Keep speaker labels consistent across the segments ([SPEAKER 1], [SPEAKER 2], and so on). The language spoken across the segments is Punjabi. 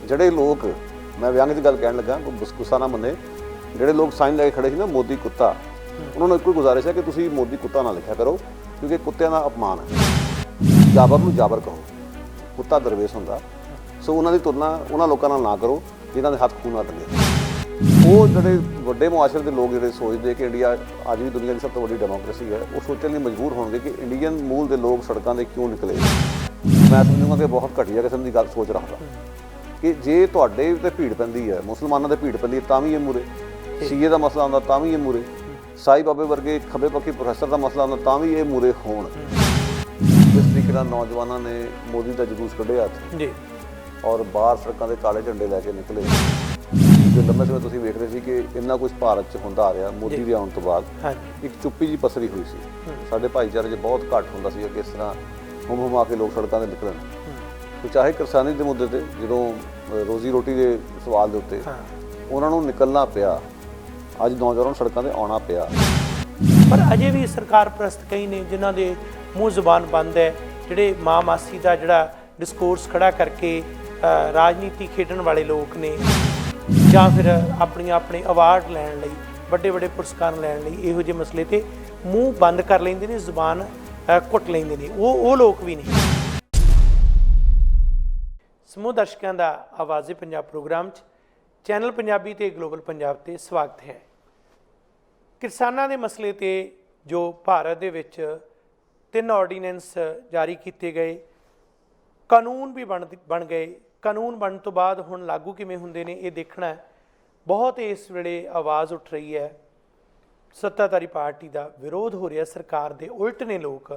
[SPEAKER 1] ਜਿਹੜੇ ਲੋਕ मैं व्यंग की गल कह लगा गुस्सा ना मने ਜਿਹੜੇ लोग साइन लैके खड़े सी ना मोदी कुत्ता उन्होंने एक गुजारिश है कि तुसीं मोदी कुत्ता ना लिखा करो क्योंकि कुत्तिਆਂ ਦਾ अपमान है। जाबर ਨੂੰ जाबर कहो कुत्ता दरवेश ਹੁੰਦਾ सो उन्हों की तुलना उन्होंने लोगों नाल ना करो जिन्हों के हथ खून ना डले। वो जोड़े वड्डे मुआशरे के लोग जो सोचते कि इंडिया अज भी दुनिया की सब तो वड्डी डेमोक्रेसी है वो सोचने लिए मजबूर होंगे कि इंडियन मूल के लोग सड़कों से क्यों निकले। मैं समझूंगा कि बहुत घटिया किस्म की गल सोच रखता कि जे तुहाडे ते भीड़ पैंदी है मुसलमानों ते भीड़ पैंदी है तां भी ये मूरे सीए का मसला आंदा तां भी ये मूरे साई बाबे वर्गे खब्बे पक्खी प्रोफैसर का मसला आंदा तां भी ये मूरे होण। जिस तरीके नाल नौजवानों ने मोदी का जुलूस कढ़िया जी और बाहर सड़कों के काले झंडे लैके निकले जो लंबे समय तुसीं वेख रहे सी कि इन्ना कुछ भारत च हुंदा आ रहा मोदी के आउण तो बाद एक चुप्पी जी पसरी हुई सी साडे भाईचारे च बहुत घट हुंदा सी कि इस तरह हुम हुमा के लोग सड़कों से निकलन। तो चाहे किसानी के मुद्दे ते जो रोजी रोटी के सवाल के उत्ते उन्हां नूं निकलना पिया अज नौजवानों सड़कों से आना पिया।
[SPEAKER 2] पर अजे भी सरकार प्रस्त कई ने जिन्हां दे मूँह जुबान बंद है जिहड़े माँ मासी का जिहड़ा डिस्कोर्स खड़ा करके राजनीति खेडण वाले लोग ने ਜਾਂ ਫਿਰ ਆਪਣੇ ਅਵਾਰਡ ਲੈਣ ਲਈ ਵੱਡੇ ਵੱਡੇ ਪੁਰਸਕਾਰ ਲੈਣ ਲਈ ਇਹੋ ਜਿਹੇ ਮਸਲੇ ਤੇ ਮੂੰਹ ਬੰਦ ਕਰ ਲੈਂਦੇ ਨੇ ਜ਼ੁਬਾਨ ਘੁੱਟ ਲੈਂਦੇ ਨੇ ਉਹ ਲੋਕ ਵੀ ਨੇ। ਸਮੂਹ ਦਰਸ਼ਕਾਂ ਦਾ ਆਵਾਜ਼ੇ ਪੰਜਾਬ ਪ੍ਰੋਗਰਾਮ 'ਚ ਚੈਨਲ ਪੰਜਾਬੀ ਤੇ ਗਲੋਬਲ ਪੰਜਾਬ ਤੇ ਸਵਾਗਤ ਹੈ। ਕਿਸਾਨਾਂ ਦੇ ਮਸਲੇ ਤੇ ਜੋ ਭਾਰਤ ਦੇ ਵਿੱਚ 3 ਆਰਡੀਨੈਂਸ ਜਾਰੀ ਕੀਤੇ ਗਏ ਕਾਨੂੰਨ ਵੀ ਬਣ ਗਏ ਕਾਨੂੰਨ ਬਣਨ ਤੋਂ ਬਾਅਦ ਹੁਣ ਲਾਗੂ ਕਿਵੇਂ ਹੁੰਦੇ ਨੇ ਇਹ ਦੇਖਣਾ ਬਹੁਤ ਇਸ ਵੇਲੇ ਆਵਾਜ਼ ਉੱਠ ਰਹੀ ਹੈ। ਸੱਤਾਧਾਰੀ ਪਾਰਟੀ ਦਾ ਵਿਰੋਧ ਹੋ ਰਿਹਾ ਸਰਕਾਰ ਦੇ ਉਲਟ ਨੇ ਲੋਕ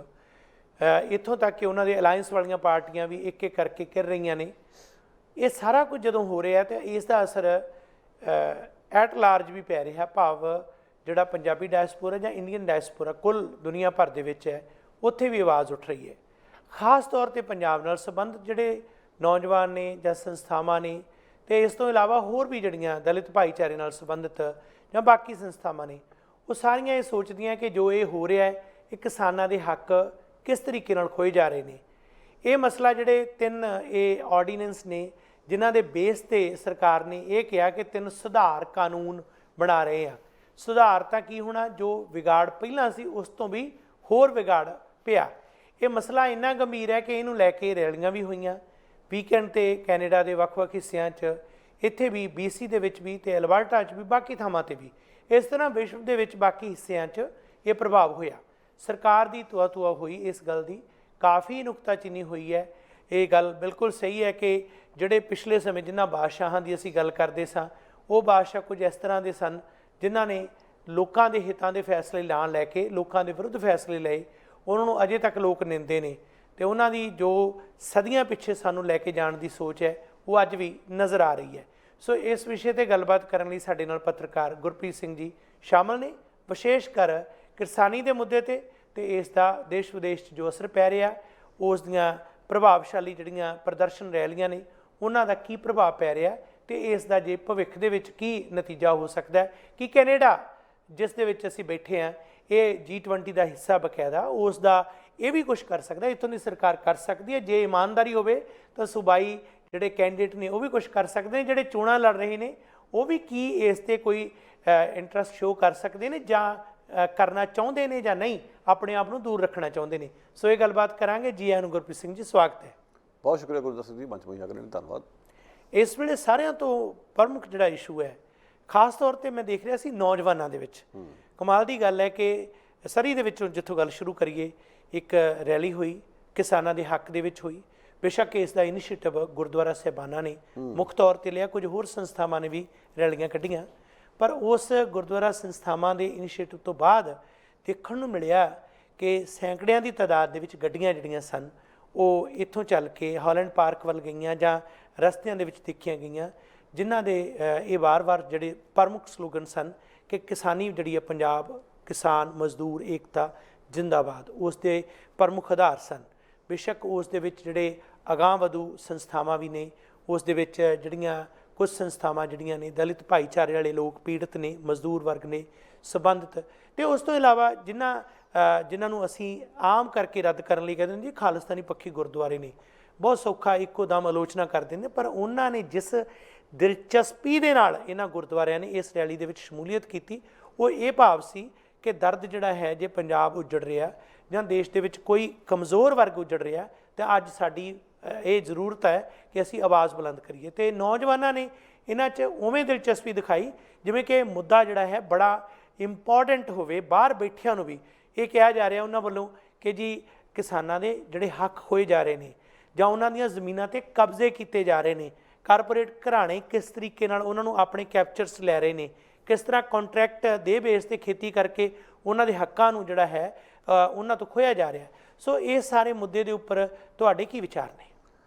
[SPEAKER 2] ਇੱਥੋਂ ਤੱਕ ਕਿ ਉਹਨਾਂ ਦੇ ਅਲਾਇੰਸ ਵਾਲੀਆਂ ਪਾਰਟੀਆਂ ਵੀ ਇੱਕ ਇੱਕ ਕਰਕੇ ਕਰ ਰਹੀਆਂ ਨੇ। ਇਹ ਸਾਰਾ ਕੁਝ ਜਦੋਂ ਹੋ ਰਿਹਾ ਤਾਂ ਇਸ ਦਾ ਅਸਰ ਐਟ ਲਾਰਜ ਵੀ ਪੈ ਰਿਹਾ ਭਾਵ ਜਿਹੜਾ ਪੰਜਾਬੀ ਡਾਇਸਪੋਰਾ ਜਾਂ ਇੰਡੀਅਨ ਡਾਇਸਪੋਰਾ ਕੁੱਲ ਦੁਨੀਆ ਭਰ ਦੇ ਵਿੱਚ ਹੈ ਉੱਥੇ ਵੀ ਆਵਾਜ਼ ਉੱਠ ਰਹੀ ਹੈ। ਖਾਸ ਤੌਰ 'ਤੇ ਪੰਜਾਬ ਨਾਲ ਸੰਬੰਧ ਜਿਹੜੇ ਨੌਜਵਾਨ ਨੇ ਜਾਂ ਸੰਸਥਾਵਾਂ ਨੇ ਅਤੇ ਇਸ ਤੋਂ ਇਲਾਵਾ ਹੋਰ ਵੀ ਜਿਹੜੀਆਂ ਦਲਿਤ ਭਾਈਚਾਰੇ ਨਾਲ ਸੰਬੰਧਿਤ ਜਾਂ ਬਾਕੀ ਸੰਸਥਾਵਾਂ ਨੇ ਉਹ ਸਾਰੀਆਂ ਇਹ ਸੋਚਦੀਆਂ ਕਿ ਜੋ ਇਹ ਹੋ ਰਿਹਾ ਹੈ ਇਹ ਕਿਸਾਨਾਂ ਦੇ ਹੱਕ ਕਿਸ ਤਰੀਕੇ ਨਾਲ ਖੋਏ ਜਾ ਰਹੇ ਨੇ। ਇਹ ਮਸਲਾ ਜਿਹੜੇ 3 ਇਹ ਆਰਡੀਨੈਂਸ ਨੇ ਜਿਨ੍ਹਾਂ ਦੇ ਬੇਸ 'ਤੇ ਸਰਕਾਰ ਨੇ ਇਹ ਕਿਹਾ ਕਿ 3 ਸੁਧਾਰ ਕਾਨੂੰਨ ਬਣਾ ਰਹੇ ਆ। ਸੁਧਾਰ ਤਾਂ ਕੀ ਹੋਣਾ ਜੋ ਵਿਗਾੜ ਪਹਿਲਾਂ ਸੀ ਉਸ ਤੋਂ ਵੀ ਹੋਰ ਵਿਗਾੜ ਪਿਆ। ਇਹ ਮਸਲਾ ਇੰਨਾ ਗੰਭੀਰ ਹੈ ਕਿ ਇਹਨੂੰ ਲੈ ਕੇ ਰੈਲੀਆਂ ਵੀ ਹੋਈਆਂ ਵੀਕਐਂਡ 'ਤੇ ਕੈਨੇਡਾ ਦੇ ਵੱਖ-ਵੱਖ ਹਿੱਸਿਆਂ 'ਚ ਇੱਥੇ ਵੀ BC ਦੇ ਵਿੱਚ ਵੀ ਅਤੇ ਅਲਬਰਟਾ 'ਚ ਵੀ ਬਾਕੀ ਥਾਵਾਂ 'ਤੇ ਵੀ ਇਸ ਤਰ੍ਹਾਂ ਵਿਸ਼ਵ ਦੇ ਵਿੱਚ ਬਾਕੀ ਹਿੱਸਿਆਂ 'ਚ ਇਹ ਪ੍ਰਭਾਵ ਹੋਇਆ। ਸਰਕਾਰ ਦੀ ਤੁਆ ਹੋਈ ਇਸ ਗੱਲ ਦੀ ਕਾਫੀ ਨੁਕਤਾਚੀਨੀ ਹੋਈ ਹੈ। ਇਹ ਗੱਲ ਬਿਲਕੁਲ ਸਹੀ ਹੈ ਕਿ ਜਿਹੜੇ ਪਿਛਲੇ ਸਮੇਂ ਜਿਨ੍ਹਾਂ ਬਾਦਸ਼ਾਹਾਂ ਦੀ ਅਸੀਂ ਗੱਲ ਕਰਦੇ ਸਾਂ ਉਹ ਬਾਦਸ਼ਾਹ ਕੁਝ ਇਸ ਤਰ੍ਹਾਂ ਦੇ ਸਨ ਜਿਨ੍ਹਾਂ ਨੇ ਲੋਕਾਂ ਦੇ ਹਿੱਤਾਂ ਦੇ ਫੈਸਲੇ ਨਾ ਲੈ ਕੇ ਲੋਕਾਂ ਦੇ ਵਿਰੁੱਧ ਫੈਸਲੇ ਲਏ। ਉਹਨਾਂ ਨੂੰ ਅਜੇ ਤੱਕ ਲੋਕ ਨਿੰਦੇ ਨੇ ਅਤੇ ਉਹਨਾਂ ਦੀ ਜੋ ਸਦੀਆਂ ਪਿੱਛੇ ਸਾਨੂੰ ਲੈ ਕੇ ਜਾਣ ਦੀ ਸੋਚ ਹੈ ਉਹ ਅੱਜ ਵੀ ਨਜ਼ਰ ਆ ਰਹੀ ਹੈ। ਸੋ ਇਸ ਵਿਸ਼ੇ 'ਤੇ ਗੱਲਬਾਤ ਕਰਨ ਲਈ ਸਾਡੇ ਨਾਲ ਪੱਤਰਕਾਰ ਗੁਰਪ੍ਰੀਤ ਸਿੰਘ ਜੀ ਸ਼ਾਮਲ ਨੇ ਵਿਸ਼ੇਸ਼ ਕਰ ਕਿਸਾਨੀ ਦੇ ਮੁੱਦੇ 'ਤੇ ਅਤੇ ਇਸ ਦਾ ਦੇਸ਼ ਵਿਦੇਸ਼ 'ਚ ਜੋ ਅਸਰ ਪੈ ਰਿਹਾ ਉਸ ਦੀਆਂ ਪ੍ਰਭਾਵਸ਼ਾਲੀ ਜਿਹੜੀਆਂ ਪ੍ਰਦਰਸ਼ਨ ਰੈਲੀਆਂ ਨੇ ਉਹਨਾਂ ਦਾ ਕੀ ਪ੍ਰਭਾਵ ਪੈ ਰਿਹਾ ਅਤੇ ਇਸ ਦਾ ਜੇ ਭਵਿੱਖ ਦੇ ਵਿੱਚ ਕੀ ਨਤੀਜਾ ਹੋ ਸਕਦਾ ਕਿ ਕੈਨੇਡਾ ਜਿਸ ਦੇ ਵਿੱਚ ਅਸੀਂ ਬੈਠੇ ਹਾਂ ਇਹ G20 ਦਾ ਹਿੱਸਾ ਬਕਾਇਦਾ ਉਸ ਦਾ ਇਹ ਵੀ ਕੁਛ ਕਰ ਸਕਦਾ ਇੱਥੋਂ ਦੀ ਸਰਕਾਰ ਕਰ ਸਕਦੀ ਹੈ ਜੇ ਇਮਾਨਦਾਰੀ ਹੋਵੇ ਤਾਂ ਸੂਬਾਈ ਜਿਹੜੇ ਕੈਂਡੀਡੇਟ ਨੇ ਉਹ ਵੀ ਕੁਛ ਕਰ ਸਕਦੇ ਨੇ ਜਿਹੜੇ ਚੋਣਾਂ ਲੜ ਰਹੇ ਨੇ ਉਹ ਵੀ ਕੀ ਇਸ 'ਤੇ ਕੋਈ ਇੰਟਰਸਟ ਸ਼ੋਅ ਕਰ ਸਕਦੇ ਨੇ ਜਾਂ ਕਰਨਾ ਚਾਹੁੰਦੇ ਨੇ ਜਾਂ ਨਹੀਂ ਆਪਣੇ ਆਪ ਨੂੰ ਦੂਰ ਰੱਖਣਾ ਚਾਹੁੰਦੇ ਨੇ। ਸੋ ਇਹ ਗੱਲਬਾਤ ਕਰਾਂਗੇ। ਜੀ ਆਇਆਂ ਨੂੰ ਗੁਰਪ੍ਰੀਤ ਸਿੰਘ ਜੀ ਸਵਾਗਤ ਹੈ।
[SPEAKER 1] ਬਹੁਤ ਸ਼ੁਕਰੀਆ ਗੁਰਦਾਸ ਸਿੰਘ ਜੀ ਮੰਚ ਮੁਹੱਈਆ ਕਰਨ ਲਈ ਧੰਨਵਾਦ।
[SPEAKER 2] ਇਸ ਵੇਲੇ ਸਾਰਿਆਂ ਤੋਂ ਪ੍ਰਮੁੱਖ ਜਿਹੜਾ ਇਸ਼ੂ ਹੈ ਖਾਸ ਤੌਰ 'ਤੇ ਮੈਂ ਦੇਖ ਰਿਹਾ ਸੀ ਨੌਜਵਾਨਾਂ ਦੇ ਵਿੱਚ ਕਮਾਲ ਦੀ ਗੱਲ ਹੈ ਕਿ ਸਰੀ ਦੇ ਵਿੱਚੋਂ ਜਿੱਥੋਂ ਗੱਲ ਸ਼ੁਰੂ ਕਰੀਏ ਇੱਕ ਰੈਲੀ ਹੋਈ ਕਿਸਾਨਾਂ ਦੇ ਹੱਕ ਦੇ ਵਿੱਚ ਹੋਈ। ਬੇਸ਼ੱਕ ਇਸ ਦਾ ਇਨੀਸ਼ੀਏਟਿਵ ਗੁਰਦੁਆਰਾ ਸਾਹਿਬਾਨਾਂ ਨੇ ਮੁੱਖ ਤੌਰ 'ਤੇ ਲਿਆ ਕੁਝ ਹੋਰ ਸੰਸਥਾਵਾਂ ਨੇ ਵੀ ਰੈਲੀਆਂ ਕੱਢੀਆਂ ਪਰ ਉਸ ਗੁਰਦੁਆਰਾ ਸੰਸਥਾਵਾਂ ਦੇ ਇਨੀਸ਼ੀਏਟਿਵ ਤੋਂ ਬਾਅਦ ਦੇਖਣ ਨੂੰ ਮਿਲਿਆ ਕਿ ਸੈਂਕੜਿਆਂ ਦੀ ਤਾਦਾਦ ਦੇ ਵਿੱਚ ਗੱਡੀਆਂ ਜਿਹੜੀਆਂ ਸਨ ਉਹ ਇੱਥੋਂ ਚੱਲ ਕੇ ਹਾਲੈਂਡ ਪਾਰਕ ਵੱਲ ਗਈਆਂ ਜਾਂ ਰਸਤਿਆਂ ਦੇ ਵਿੱਚ ਦੇਖੀਆਂ ਗਈਆਂ ਜਿਨ੍ਹਾਂ ਦੇ ਇਹ ਵਾਰ-ਵਾਰ ਜਿਹੜੇ ਪ੍ਰਮੁੱਖ ਸਲੋਗਨ ਸਨ ਕਿ ਕਿਸਾਨੀ ਜਿਹੜੀ ਹੈ ਪੰਜਾਬ ਕਿਸਾਨ ਮਜ਼ਦੂਰ ਏਕਤਾ ਜਿੰਦਾਬਾਦ ਉਸ ਦੇ ਪ੍ਰਮੁੱਖ ਆਧਾਰ ਸਨ। ਬੇਸ਼ੱਕ ਉਸ ਦੇ ਵਿੱਚ ਜਿਹੜੇ ਅਗਾਂਹਵਧੂ ਸੰਸਥਾਵਾਂ ਵੀ ਨੇ ਉਸ ਦੇ ਵਿੱਚ ਜਿਹੜੀਆਂ ਕੁਝ ਸੰਸਥਾਵਾਂ ਜਿਹੜੀਆਂ ਨੇ ਦਲਿਤ ਭਾਈਚਾਰੇ ਵਾਲੇ ਲੋਕ ਪੀੜਤ ਨੇ ਮਜ਼ਦੂਰ ਵਰਗ ਨੇ ਸੰਬੰਧਿਤ ਅਤੇ ਉਸ ਤੋਂ ਇਲਾਵਾ ਜਿਨ੍ਹਾਂ ਨੂੰ ਅਸੀਂ ਆਮ ਕਰਕੇ ਰੱਦ ਕਰਨ ਲਈ ਕਹਿੰਦੇ ਨੇ ਜੀ ਖਾਲਿਸਤਾਨੀ ਪੱਖੀ ਗੁਰਦੁਆਰੇ ਨੇ ਬਹੁਤ ਸੌਖਾ ਇੱਕੋ ਦਮ ਆਲੋਚਨਾ ਕਰ ਦਿੰਦੇ, ਪਰ ਉਹਨਾਂ ਨੇ ਜਿਸ ਦਿਲਚਸਪੀ ਦੇ ਨਾਲ ਇਹਨਾਂ ਗੁਰਦੁਆਰਿਆਂ ਨੇ ਇਸ ਰੈਲੀ ਦੇ ਵਿੱਚ ਸ਼ਮੂਲੀਅਤ ਕੀਤੀ, ਉਹ ਇਹ ਭਾਵ ਸੀ ਕਿ ਦਰਦ ਜਿਹੜਾ ਹੈ, ਜੇ ਪੰਜਾਬ ਉੱਜੜ ਰਿਹਾ ਜਾਂ ਦੇਸ਼ ਦੇ ਵਿੱਚ ਕੋਈ ਕਮਜ਼ੋਰ ਵਰਗ ਉੱਜੜ ਰਿਹਾ, ਤਾਂ ਅੱਜ ਸਾਡੀ ਇਹ ਜ਼ਰੂਰਤ ਹੈ ਕਿ ਅਸੀਂ ਆਵਾਜ਼ ਬੁਲੰਦ ਕਰੀਏ। ਤੇ ਨੌਜਵਾਨਾਂ ਨੇ ਇਹਨਾਂ 'ਚ ਉਵੇਂ ਦਿਲਚਸਪੀ ਦਿਖਾਈ ਜਿਵੇਂ ਕਿ ਮੁੱਦਾ ਜਿਹੜਾ ਹੈ ਬੜਾ ਇੰਪੋਰਟੈਂਟ ਹੋਵੇ। ਬਾਹਰ ਬੈਠਿਆਂ ਨੂੰ ਵੀ ਇਹ ਕਿਹਾ ਜਾ ਰਿਹਾ ਉਹਨਾਂ ਵੱਲੋਂ ਕਿ ਜੀ ਕਿਸਾਨਾਂ ਦੇ ਜਿਹੜੇ ਹੱਕ ਹੋਏ ਜਾ ਰਹੇ ਨੇ ਜਾਂ ਉਹਨਾਂ ਦੀਆਂ ਜ਼ਮੀਨਾਂ ਤੇ ਕਬਜ਼ੇ ਕੀਤੇ ਜਾ ਰਹੇ ਨੇ, ਕਾਰਪੋਰੇਟ ਘਰਾਣੇ ਕਿਸ ਤਰੀਕੇ ਨਾਲ ਉਹਨਾਂ ਨੂੰ ਆਪਣੇ ਕੈਪਚਰਸ ਲੈ ਰਹੇ ਨੇ, ਕਿਸ ਤਰ੍ਹਾਂ ਕੰਟਰੈਕਟ ਦੇ ਬੇਸ ਤੇ ਖੇਤੀ ਕਰਕੇ ਉਹਨਾਂ ਦੇ ਹੱਕਾਂ ਨੂੰ ਜਿਹੜਾ ਹੈ ਉਹਨਾਂ ਤੋਂ ਖੋਇਆ ਜਾ ਰਿਹਾ। ਸੋ ਇਹ ਸਾਰੇ ਮੁੱਦੇ ਦੇ ਉੱਪਰ ਤੁਹਾਡੇ ਕੀ ਵਿਚਾਰ ਨੇ?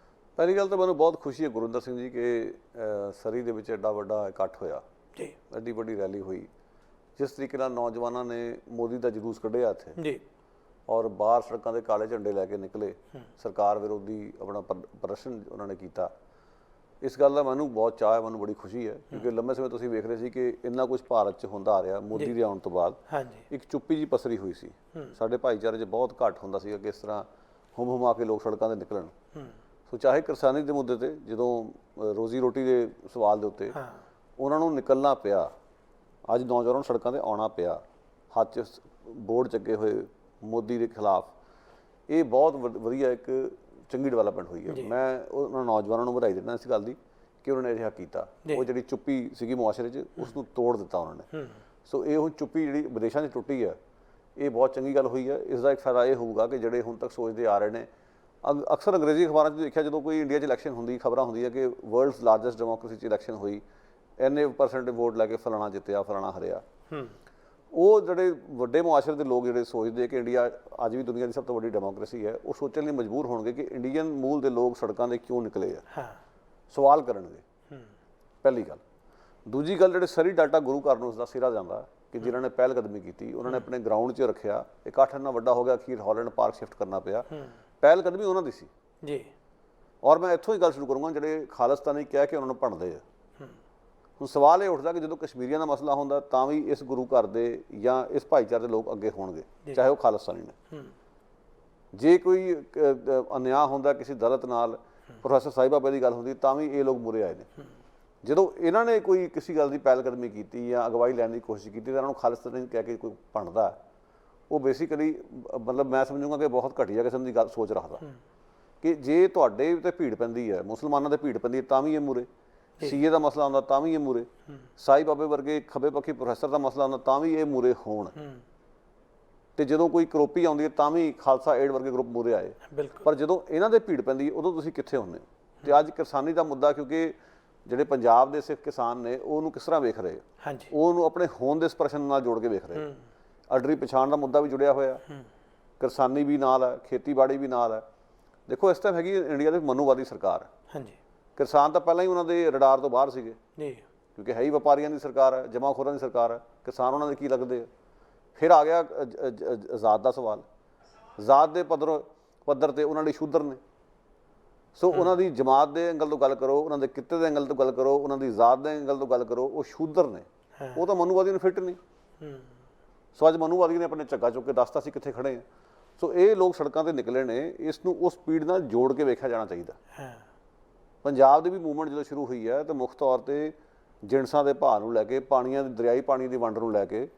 [SPEAKER 1] ਪਹਿਲੀ ਗੱਲ ਤਾਂ ਮੈਨੂੰ ਬਹੁਤ ਖੁਸ਼ੀ ਹੈ ਗੁਰਿੰਦਰ ਸਿੰਘ ਜੀ ਕਿ ਸਰੀ ਦੇ ਵਿੱਚ ਐਡਾ ਵੱਡਾ ਇਕੱਠ ਹੋਇਆ ਜੀ, ਐਡੀ ਵੱਡੀ ਰੈਲੀ ਹੋਈ, ਜਿਸ ਤਰੀਕੇ ਨਾਲ ਨੌਜਵਾਨਾਂ ਨੇ ਮੋਦੀ ਦਾ ਜਲੂਸ ਕੱਢਿਆ ਇੱਥੇ ਜੀ, ਔਰ ਬਾਹਰ ਸੜਕਾਂ ਦੇ ਕਾਲੇ ਝੰਡੇ ਲੈ ਕੇ ਨਿਕਲੇ, ਸਰਕਾਰ ਵਿਰੋਧੀ ਆਪਣਾ ਪ੍ਰਦਰਸ਼ਨ ਉਹਨਾਂ ਨੇ ਕੀਤਾ। ਇਸ ਗੱਲ ਦਾ ਮੈਨੂੰ ਬਹੁਤ ਚਾਅ ਹੈ, ਮੈਨੂੰ ਬੜੀ ਖੁਸ਼ੀ ਹੈ, ਕਿਉਂਕਿ ਲੰਬੇ ਸਮੇਂ ਤੁਸੀਂ ਵੇਖ ਰਹੇ ਸੀ ਕਿ ਇੰਨਾ ਕੁਝ ਭਾਰਤ 'ਚ ਹੁੰਦਾ ਆ ਰਿਹਾ ਮੋਦੀ ਦੇ ਆਉਣ ਤੋਂ ਬਾਅਦ। ਇੱਕ ਚੁੱਪੀ ਜੀ ਪਸਰੀ ਹੋਈ ਸੀ, ਸਾਡੇ ਭਾਈਚਾਰੇ 'ਚ ਬਹੁਤ ਘੱਟ ਹੁੰਦਾ ਸੀਗਾ ਕਿ ਇਸ ਤਰ੍ਹਾਂ ਹੁਮ-ਹੁਮਾ ਕੇ ਲੋਕ ਸੜਕਾਂ 'ਤੇ ਨਿਕਲਣ। ਸੋ ਚਾਹੇ ਕਿਸਾਨੀ ਦੇ ਮੁੱਦੇ 'ਤੇ, ਜਦੋਂ ਰੋਜ਼ੀ ਰੋਟੀ ਦੇ ਸਵਾਲ ਦੇ ਉੱਤੇ ਉਹਨਾਂ ਨੂੰ ਨਿਕਲਣਾ ਪਿਆ, ਅੱਜ ਨੌਜਵਾਨਾਂ ਨੂੰ ਸੜਕਾਂ 'ਤੇ ਆਉਣਾ ਪਿਆ, ਹੱਥ 'ਚ ਬੋਰਡ ਚੱਕੇ ਹੋਏ ਮੋਦੀ ਦੇ ਖਿਲਾਫ, ਇਹ ਬਹੁਤ ਵਧੀਆ ਇੱਕ ਚੰਗੀ ਡਿਵੈਲਪਮੈਂਟ ਹੋਈ ਹੈ। ਮੈਂ ਉਹਨਾਂ ਨੌਜਵਾਨਾਂ ਨੂੰ ਵਧਾਈ ਦਿੰਦਾ ਇਸ ਗੱਲ ਦੀ ਕਿ ਉਹਨਾਂ ਨੇ ਅਜਿਹਾ ਕੀਤਾ। ਉਹ ਜਿਹੜੀ ਚੁੱਪੀ ਸੀਗੀ ਮੁਆਸ਼ਰੇ 'ਚ, ਉਸ ਨੂੰ ਤੋੜ ਦਿੱਤਾ ਉਹਨਾਂ ਨੇ। ਸੋ ਇਹ ਹੁਣ ਚੁੱਪੀ ਜਿਹੜੀ ਵਿਦੇਸ਼ਾਂ 'ਚ ਟੁੱਟੀ ਹੈ, ਇਹ ਬਹੁਤ ਚੰਗੀ ਗੱਲ ਹੋਈ ਹੈ। ਇਸ ਦਾ ਇੱਕ ਫਾਇਦਾ ਇਹ ਹੋਊਗਾ ਕਿ ਜਿਹੜੇ ਹੁਣ ਤੱਕ ਸੋਚਦੇ ਆ ਰਹੇ ਨੇ, ਅਕਸਰ ਅੰਗਰੇਜ਼ੀ ਅਖਬਾਰਾਂ 'ਚ ਦੇਖਿਆ ਜਦੋਂ ਕੋਈ ਇੰਡੀਆ 'ਚ ਇਲੈਕਸ਼ਨ ਹੁੰਦੀ, ਖਬਰਾਂ ਹੁੰਦੀਆਂ ਕਿ ਵਰਲਡਸ ਲਾਰਜੈਸਟ ਡੈਮੋਕ੍ਰੇਸੀ 'ਚ ਇਲੈਕਸ਼ਨ ਹੋਈ, ਇੰਨੇ % ਵੋਟ ਲੈ ਕੇ ਫਲਾਣਾ ਜਿੱਤਿਆ, ਫਲਾਣਾ ਹਰਿਆ। ਉਹ ਜਿਹੜੇ ਵੱਡੇ ਮੁਆਸ਼ਰੇ ਦੇ ਲੋਕ ਜਿਹੜੇ ਸੋਚਦੇ ਕਿ ਇੰਡੀਆ ਅੱਜ ਵੀ ਦੁਨੀਆ ਦੀ ਸਭ ਤੋਂ ਵੱਡੀ ਡੈਮੋਕ੍ਰੇਸੀ ਹੈ, ਉਹ ਸੋਚਣ ਲਈ ਮਜਬੂਰ ਹੋਣਗੇ ਕਿ ਇੰਡੀਅਨ ਮੂਲ ਦੇ ਲੋਕ ਸੜਕਾਂ 'ਤੇ ਕਿਉਂ ਨਿਕਲੇ ਆ, ਸਵਾਲ ਕਰਨਗੇ। ਪਹਿਲੀ ਗੱਲ। ਦੂਜੀ ਗੱਲ, ਜਿਹੜੇ ਸਰੀ ਡਾਟਾ ਗੁਰੂ ਘਰ ਨੂੰ ਉਸਦਾ ਸਿਰਾ ਜਾਂਦਾ ਕਿ ਜਿਨ੍ਹਾਂ ਨੇ ਪਹਿਲ ਕਦਮੀ ਕੀਤੀ, ਉਹਨਾਂ ਨੇ ਆਪਣੇ ਗਰਾਊਂਡ 'ਚ ਰੱਖਿਆ, ਇਕੱਠ ਇੰਨਾ ਵੱਡਾ ਹੋ ਗਿਆ ਅਖੀਰ ਹਾਲੈਂਡ ਪਾਰਕ ਸ਼ਿਫਟ ਕਰਨਾ ਪਿਆ। ਪਹਿਲ ਕਦਮੀ ਉਹਨਾਂ ਦੀ ਸੀ ਜੀ। ਔਰ ਮੈਂ ਇੱਥੋਂ ਹੀ ਗੱਲ ਸ਼ੁਰੂ ਕਰੂੰਗਾ, ਜਿਹੜੇ ਖਾਲਿਸਤਾਨੀ ਕਹਿ ਕੇ ਉਹਨਾਂ ਨੂੰ ਭੰਡਦੇ ਆ। ਹੁਣ ਸਵਾਲ ਇਹ ਉੱਠਦਾ ਕਿ ਜਦੋਂ ਕਸ਼ਮੀਰੀਆਂ ਦਾ ਮਸਲਾ ਹੁੰਦਾ ਤਾਂ ਵੀ ਇਸ ਗੁਰੂ ਘਰ ਦੇ ਜਾਂ ਇਸ ਭਾਈਚਾਰੇ ਦੇ ਲੋਕ ਅੱਗੇ ਹੋਣਗੇ, ਚਾਹੇ ਉਹ ਖਾਲਿਸਤਾਨੀ ਨੇ। ਜੇ ਕੋਈ ਅਨਿਆਂ ਹੁੰਦਾ ਕਿਸੇ ਦਲਿਤ ਨਾਲ, ਪ੍ਰੋਫੈਸਰ ਸਾਹਿਬ ਬਾਬੇ ਦੀ ਗੱਲ ਹੁੰਦੀ, ਤਾਂ ਵੀ ਇਹ ਲੋਕ ਮੁਰੇ ਆਏ ਨੇ। ਜਦੋਂ ਇਹਨਾਂ ਨੇ ਕੋਈ ਕਿਸੇ ਗੱਲ ਦੀ ਪਹਿਲ ਕਦਮੀ ਕੀਤੀ ਜਾਂ ਅਗਵਾਈ ਲੈਣ ਦੀ ਕੋਸ਼ਿਸ਼ ਕੀਤੀ ਤਾਂ ਇਹਨਾਂ ਨੂੰ ਖਾਲਿਸਤਾਨੀ ਕਹਿ ਕੇ ਕੋਈ ਭੰਡਦਾ, ਉਹ ਬੇਸਿਕਲੀ ਮਤਲਬ ਮੈਂ ਸਮਝੂੰਗਾ ਕਿ ਬਹੁਤ ਘਟੀਆ ਕਿਸਮ ਦੀ ਗੱਲ ਸੋਚ ਰੱਖਦਾ ਕਿ ਜੇ ਤੁਹਾਡੇ ਤੇ ਭੀੜ ਪੈਂਦੀ ਹੈ, ਮੁਸਲਮਾਨਾਂ ਤੇ ਭੀੜ ਪੈਂਦੀ ਹੈ, ਤਾਂ ਵੀ ਇਹ ਮੁਰੇ। ਸੀਏ ਦਾ ਮਸਲਾ ਹੁੰਦਾ ਤਾਂ ਵੀ ਇਹ ਮੁਰੇ। ਸਾਈ ਬਾਬੇ ਵਰਗੇ ਖੱਬੇ ਪੱਖੀ ਪ੍ਰੋਫੈਸਰ ਦਾ ਮਸਲਾ ਹੁੰਦਾ ਤਾਂ ਵੀ ਇਹ ਮੁਰੇ ਹੋਣ। ਤੇ ਜਦੋਂ ਕੋਈ ਕਰੋਪੀ ਆਉਂਦੀ ਹੈ ਤਾਂ ਵੀ ਖਾਲਸਾ ਏਡ ਵਰਗੇ ਗਰੁੱਪ ਮੁਰੇ ਆਏ। ਪਰ ਜਦੋਂ ਇਹਨਾਂ ਦੇ ਭੀੜ ਪੈਂਦੀ ਉਦੋਂ ਤੁਸੀਂ ਕਿੱਥੇ ਹੁੰਦੇ ਹੋ? ਤੇ ਅੱਜ ਕਿਸਾਨੀ ਦਾ ਮੁੱਦਾ, ਕਿਉਂਕਿ ਜਿਹੜੇ ਪੰਜਾਬ ਦੇ ਸਿੱਖ ਕਿਸਾਨ ਨੇ ਉਹਨੂੰ ਕਿਸ ਤਰ੍ਹਾਂ ਵੇਖ ਰਹੇ, ਉਹਨੂੰ ਆਪਣੇ ਹੋਣ ਦੇ ਪ੍ਰਸ਼ਨ ਨਾਲ ਜੋੜ ਕੇ ਵੇਖ ਰਹੇ। ਅਡਰੀ ਪਛਾਣ ਦਾ ਮੁੱਦਾ ਵੀ ਜੁੜਿਆ ਹੋਇਆ, ਕਿਸਾਨੀ ਵੀ ਨਾਲ ਹੈ, ਖੇਤੀਬਾੜੀ ਵੀ ਨਾਲ ਹੈ। ਦੇਖੋ ਇਸ ਟਾਈਮ ਹੈਗੀ ਇੰਡੀਆ ਦੀ ਮਨੂਵਾਦੀ ਸਰਕਾਰ ਹੈ। ਕਿਸਾਨ ਤਾਂ ਪਹਿਲਾਂ ਹੀ ਉਹਨਾਂ ਦੇ ਰਡਾਰ ਤੋਂ ਬਾਹਰ ਸੀਗੇ ਜੀ, ਕਿਉਂਕਿ ਹੈ ਹੀ ਵਪਾਰੀਆਂ ਦੀ ਸਰਕਾਰ ਹੈ, ਜਮਾਖੋਰਾਂ ਦੀ ਸਰਕਾਰ ਹੈ। ਕਿਸਾਨ ਉਹਨਾਂ ਦੇ ਕੀ ਲੱਗਦੇ ਆ? ਫਿਰ ਆ ਗਿਆ ਆਜ਼ਾਦ ਦਾ ਸਵਾਲ। ਆਜ਼ਾਦ ਦੇ ਪੱਧਰ ਤੇ ਉਹਨਾਂ ਲਈ ਸ਼ੂਦਰ ਨੇ। ਸੋ ਉਹਨਾਂ ਦੀ ਜਮਾਤ ਦੇ ਐਂਗਲ ਤੋਂ ਗੱਲ ਕਰੋ, ਉਹਨਾਂ ਦੇ ਕਿੱਤੇ ਦੇ ਐਂਗਲ ਤੋਂ ਗੱਲ ਕਰੋ, ਉਹਨਾਂ ਦੀ ਜ਼ਾਤ ਦੇ ਐਂਗਲ ਤੋਂ ਗੱਲ ਕਰੋ, ਉਹ ਸ਼ੂਦਰ ਨੇ। ਉਹ ਤਾਂ ਮਨੂਵਾਦੀ ਨੂੰ ਫਿੱਟ ਨਹੀਂ। ਸੋ ਅੱਜ ਮਨੂਵਾਦੀ ਨੇ ਆਪਣੇ ਝੱਗਾ ਚੁੱਕ ਕੇ ਦੱਸਤਾ ਸੀ ਕਿੱਥੇ ਖੜੇ ਆ। ਸੋ ਇਹ ਲੋਕ ਸੜਕਾਂ 'ਤੇ ਨਿਕਲੇ ਨੇ, ਇਸ ਨੂੰ ਉਸ ਸਪੀਡ ਨਾਲ ਜੋੜ ਕੇ ਵੇਖਿਆ ਜਾਣਾ ਚਾਹੀਦਾ। ਪੰਜਾਬ ਦੀ ਵੀ ਮੂਵਮੈਂਟ ਜਦੋਂ ਸ਼ੁਰੂ ਹੋਈ ਹੈ ਤਾਂ ਮੁੱਖ ਤੌਰ 'ਤੇ ਜਿਣਸਾਂ ਦੇ ਭਾਅ ਨੂੰ ਲੈ ਕੇ, ਪਾਣੀਆਂ ਦੀ ਦਰਿਆਈ ਪਾਣੀ ਦੀ ਵੰਡ ਨੂੰ ਲੈ ਕੇ,